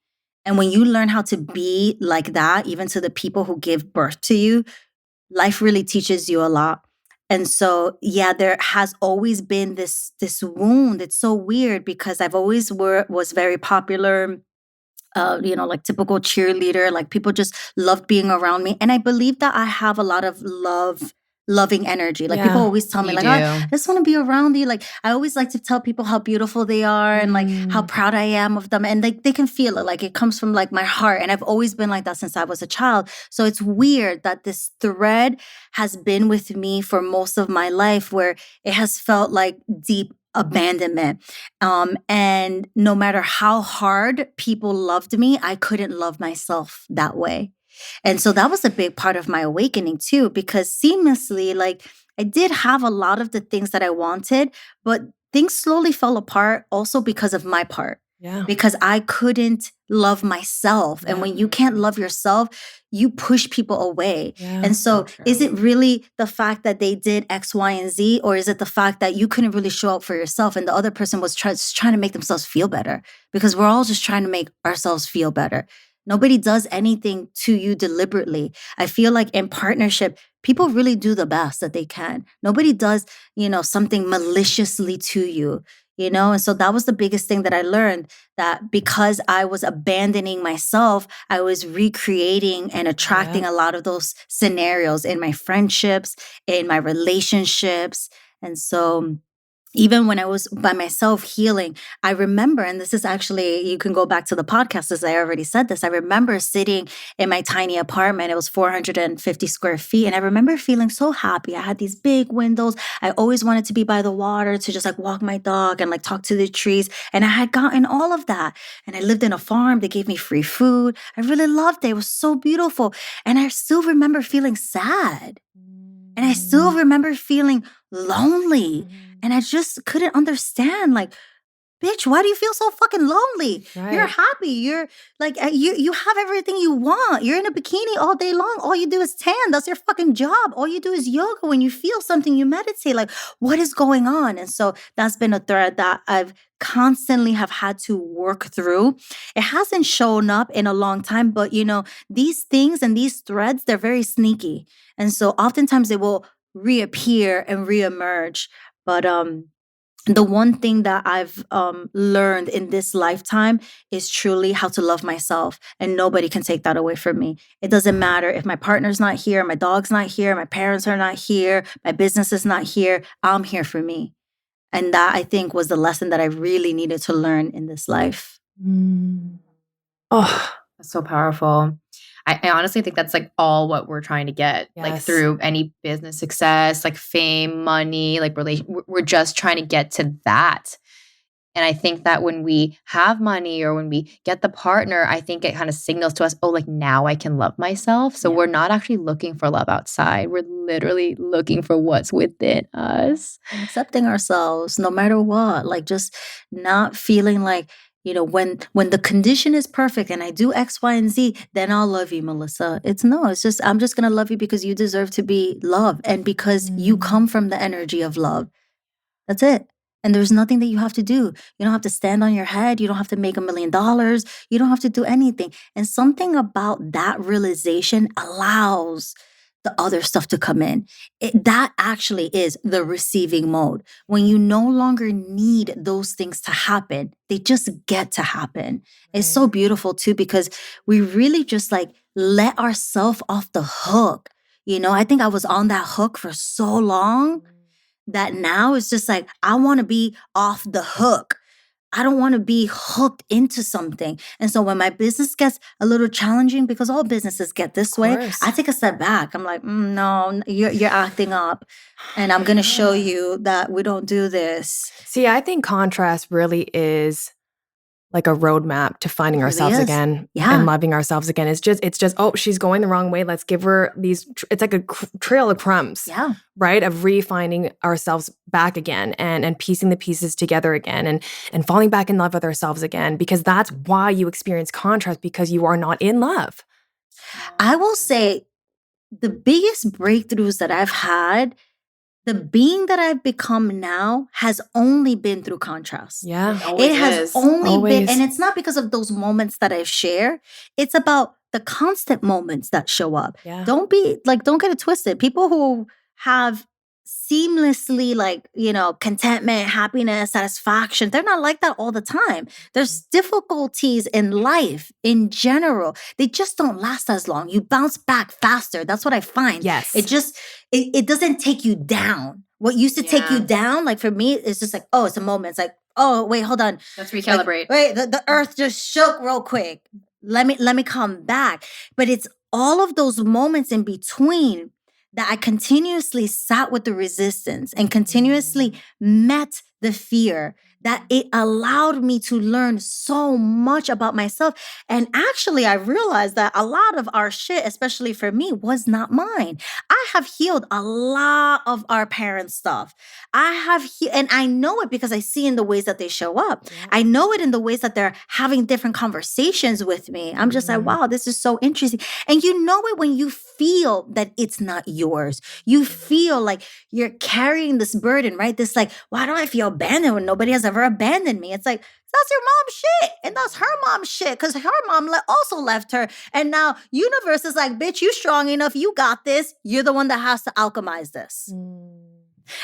And when you learn how to be like that, even to the people who give birth to you, life really teaches you a lot. And so, yeah, there has always been this wound. It's so weird because I've always was very popular, like typical cheerleader. Like people just loved being around me. And I believe that I have a lot of loving energy. Like people Yeah. always tell me, You like, do. oh, I just want to be around you. Like I always like to tell people how beautiful they are and like how proud I am of them. And they can feel it. Like it comes from like my heart. And I've always been like that since I was a child. So it's weird that this thread has been with me for most of my life where it has felt like deep abandonment. And no matter how hard people loved me, I couldn't love myself that way. And so that was a big part of my awakening too, because seamlessly, like I did have a lot of the things that I wanted, but things slowly fell apart also because of my part. Yeah. Because I couldn't love myself. And Yeah. when you can't love yourself, you push people away. Yeah. And so true. is it really the fact that they did X, Y, and Z, or is it the fact that you couldn't really show up for yourself and the other person was trying to make themselves feel better? Because we're all just trying to make ourselves feel better. Nobody does anything to you deliberately. I feel like in partnership, people really do the best that they can. Nobody does, something maliciously to you, And so that was the biggest thing that I learned, that because I was abandoning myself, I was recreating and attracting a lot of those scenarios in my friendships, in my relationships. And so even when I was by myself healing, I remember, and this is actually, you can go back to the podcast as I already said this. I remember sitting in my tiny apartment. It was 450 square feet. And I remember feeling so happy. I had these big windows. I always wanted to be by the water to just like walk my dog and like talk to the trees. And I had gotten all of that. And I lived in a farm. They gave me free food. I really loved it. It was so beautiful. And I still remember feeling sad. And I still remember feeling lonely. And I just couldn't understand, like, bitch, why do you feel so fucking lonely? Right. You're happy. You're like, you have everything you want. You're in a bikini all day long. All you do is tan. That's your fucking job. All you do is yoga. When you feel something, you meditate. Like, what is going on? And so that's been a thread that I've constantly have had to work through. It hasn't shown up in a long time, but these things and these threads, they're very sneaky. And so oftentimes they will reappear and reemerge. But the one thing that I've learned in this lifetime is truly how to love myself. And nobody can take that away from me. It doesn't matter if my partner's not here, my dog's not here, my parents are not here, my business is not here. I'm here for me. And that, I think, was the lesson that I really needed to learn in this life. Oh, That's so powerful. I honestly think that's like all what we're trying to get, like Yes. through any business success, like fame, money, like we're just trying to get to that. And I think that when we have money or when we get the partner, I think it kind of signals to us, oh, like now I can love myself. So Yeah. we're not actually looking for love outside. We're literally looking for what's within us. Accepting ourselves no matter what, like just not feeling like, when the condition is perfect and I do X, Y, and Z, then I'll love you, Melissa. It's just, I'm just going to love you because you deserve to be loved and because you come from the energy of love. That's it. And there's nothing that you have to do. You don't have to stand on your head. You don't have to make $1 million. You don't have to do anything. And something about that realization allows the other stuff to come in. That actually is the receiving mode. When you no longer need those things to happen, they just get to happen. It's so beautiful too, because we really just like let ourselves off the hook. I think I was on that hook for so long that now it's just like, I want to be off the hook. I don't want to be hooked into something. And so when my business gets a little challenging, because all businesses get this way, course. I take a step back. I'm like, no, you're acting up. And I'm going to show you that we don't do this. See, I think contrast really is like a roadmap to finding It really ourselves is. again Yeah. and loving ourselves again. It's just, oh, she's going the wrong way. Let's give her these, it's like a trail of crumbs, Yeah. right? Of refinding ourselves back again and piecing the pieces together again and falling back in love with ourselves again, because that's why you experience contrast, because you are not in love. I will say the biggest breakthroughs that I've had, the being that I've become now has only been through contrast. Yeah. It has only been, Always. and it's not because of those moments that I share. It's about the constant moments that show up. Yeah. Don't get it twisted. People who have seamlessly contentment, happiness, satisfaction, they're not like that all the time. There's difficulties in life in general. They just don't last as long. You bounce back faster. That's what I find. Yes. It doesn't take you down. What used to take you down, like for me, it's just like, oh, it's a moment. It's like, oh, wait, hold on. Let's recalibrate. Wait, the earth just shook real quick. Let me come back. But it's all of those moments in between that I continuously sat with the resistance and continuously met the fear, that it allowed me to learn so much about myself. And actually, I realized that a lot of our shit, especially for me, was not mine. I have healed a lot of our parents' stuff. And I know it because I see in the ways that they show up. Yeah. I know it in the ways that they're having different conversations with me. I'm just like, wow, this is so interesting. And you know it when you feel that it's not yours. You feel like you're carrying this burden, right? This like, why do I feel abandoned when nobody has ever abandoned me? It's like, that's your mom's shit. And that's her mom's shit because her mom also left her. And now universe is like, bitch, you strong enough. You got this. You're the one that has to alchemize this.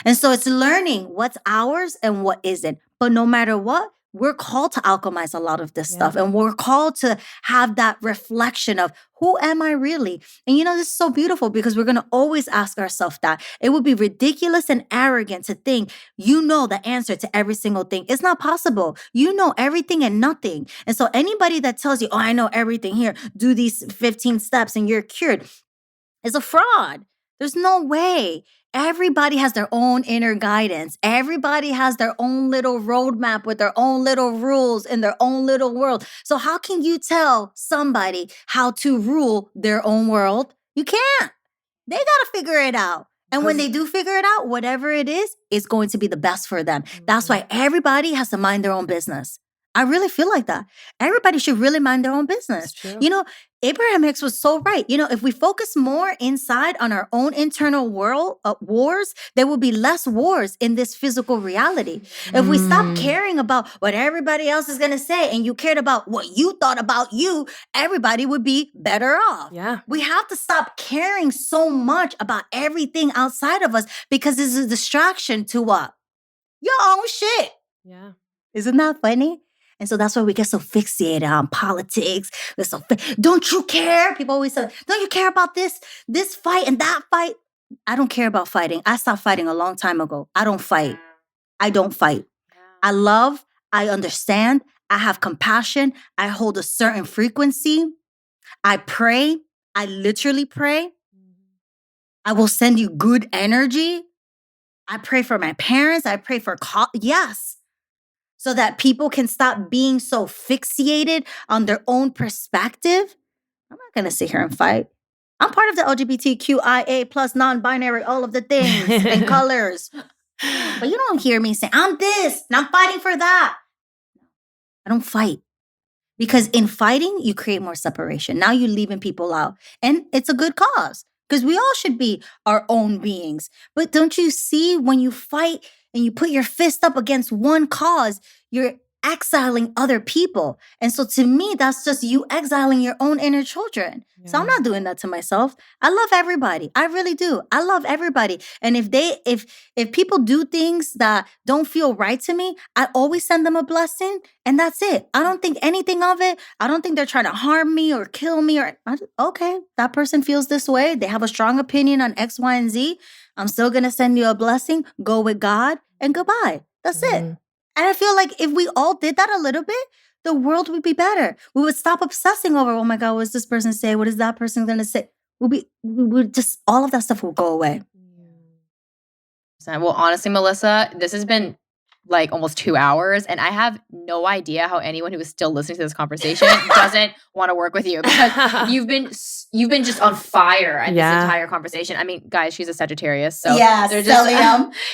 And so it's learning what's ours and what isn't. But no matter what, we're called to alchemize a lot of this stuff. And we're called to have that reflection of who am I really? And this is so beautiful because we're going to always ask ourselves that. It would be ridiculous and arrogant to think you know the answer to every single thing. It's not possible. You know everything and nothing. And so anybody that tells you, oh, I know everything here, do these 15 steps and you're cured, is a fraud. There's no way. Everybody has their own inner guidance. Everybody has their own little roadmap with their own little rules in their own little world. So how can you tell somebody how to rule their own world? You can't. They got to figure it out. And when they do figure it out, whatever it is, it's going to be the best for them. That's why everybody has to mind their own business. I really feel like that. Everybody should really mind their own business. Abraham Hicks was so right. If we focus more inside on our own internal world wars, there will be less wars in this physical reality. If we stop caring about what everybody else is going to say and you cared about what you thought about you, everybody would be better off. Yeah. We have to stop caring so much about everything outside of us because it's a distraction to what? Your own shit. Yeah. Isn't that funny? And so that's why we get so fixated on politics. Don't you care? People always say, don't you care about this fight and that fight? I don't care about fighting. I stopped fighting a long time ago. I don't fight. I love, I understand, I have compassion, I hold a certain frequency. I pray, I literally pray. I will send you good energy. I pray for my parents. I pray for, yes. So that people can stop being so fixated on their own perspective. I'm not going to sit here and fight. I'm part of the LGBTQIA plus non-binary, all of the things and colors. But you don't hear me say, I'm this and I'm fighting for that. I don't fight. Because in fighting, you create more separation. Now you're leaving people out. And it's a good cause because we all should be our own beings. But don't you see when you fight and you put your fist up against one cause, you're exiling other people. And so to me, that's just you exiling your own inner children. Yeah. So I'm not doing that to myself. I love everybody. I really do. I love everybody. And if people do things that don't feel right to me, I always send them a blessing and that's it. I don't think anything of it. I don't think they're trying to harm me or kill me okay, that person feels this way. They have a strong opinion on X, Y, and Z. I'm still going to send you a blessing. Go with God and goodbye. That's it. And I feel like if we all did that a little bit, the world would be better. We would stop obsessing over, oh my God, what does this person say? What is that person going to say? We would just, all of that stuff will go away. Well, honestly, Melissa, this has been like almost 2 hours, and I have no idea how anyone who is still listening to this conversation doesn't want to work with you, because you've been just on fire at this entire conversation. I mean, guys, she's a Sagittarius, so there's just so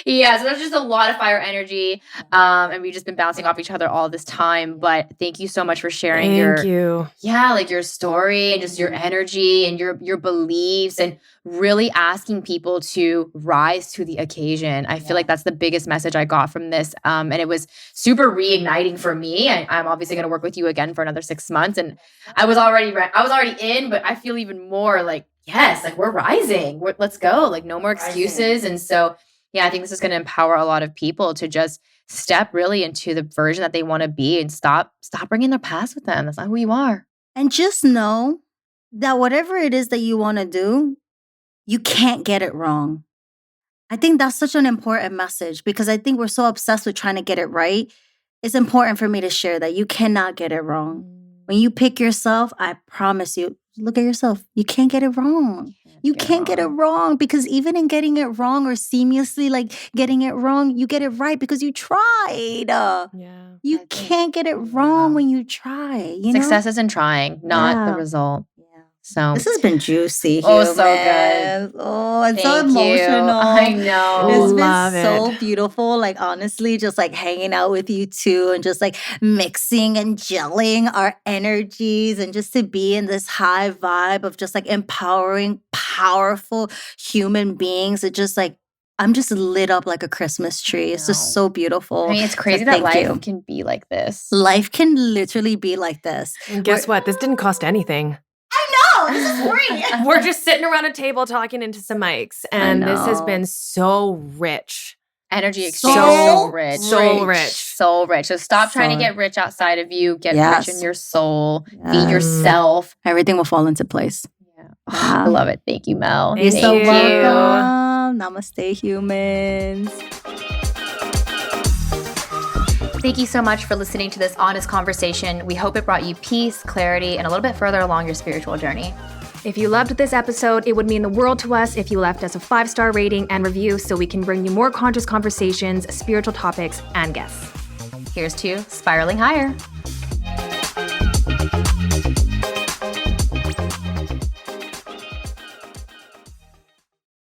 there's just a lot of fire energy, and we've just been bouncing off each other all this time. But thank you so much for sharing your story and just your energy and your beliefs, and really asking people to rise to the occasion. I feel like that's the biggest message I got from this. And it was super reigniting for me. I'm obviously going to work with you again for another 6 months. And I was already in, but I feel even more like, yes, like we're rising. Let's go. Like no more excuses. And so, I think this is going to empower a lot of people to just step really into the version that they want to be, and stop bringing their past with them. That's not who you are. And just know that whatever it is that you want to do, you can't get it wrong. I think that's such an important message, because I think we're so obsessed with trying to get it right. It's important for me to share that you cannot get it wrong. When you pick yourself, I promise you, look at yourself. You can't get it wrong. You can't get it wrong, because even in getting it wrong, or seamlessly like getting it wrong, you get it right because you tried. You can't get it wrong when you try. Success is in trying, not the result. So this has been juicy. So good. Oh, it's so emotional. I know. It's been so beautiful. Like honestly, just like hanging out with you too, and just like mixing and gelling our energies, and just to be in this high vibe of just like empowering, powerful human beings. It just like, I'm just lit up like a Christmas tree. It's just so beautiful. I mean, it's crazy that life can be like this. Life can literally be like this. And guess what? This didn't cost anything. I know. This is free. We're just sitting around a table talking into some mics. And this has been so rich. Energy exchange. So rich. So rich. So stop trying to get rich outside of you. Get rich in your soul. Feed yourself. Everything will fall into place. I love it. Thank you, Mel. You're so welcome. Namaste, humans. Thank you so much for listening to this honest conversation. We hope it brought you peace, clarity, and a little bit further along your spiritual journey. If you loved this episode, it would mean the world to us if you left us a 5-star rating and review, so we can bring you more conscious conversations, spiritual topics, and guests. Here's to spiraling higher.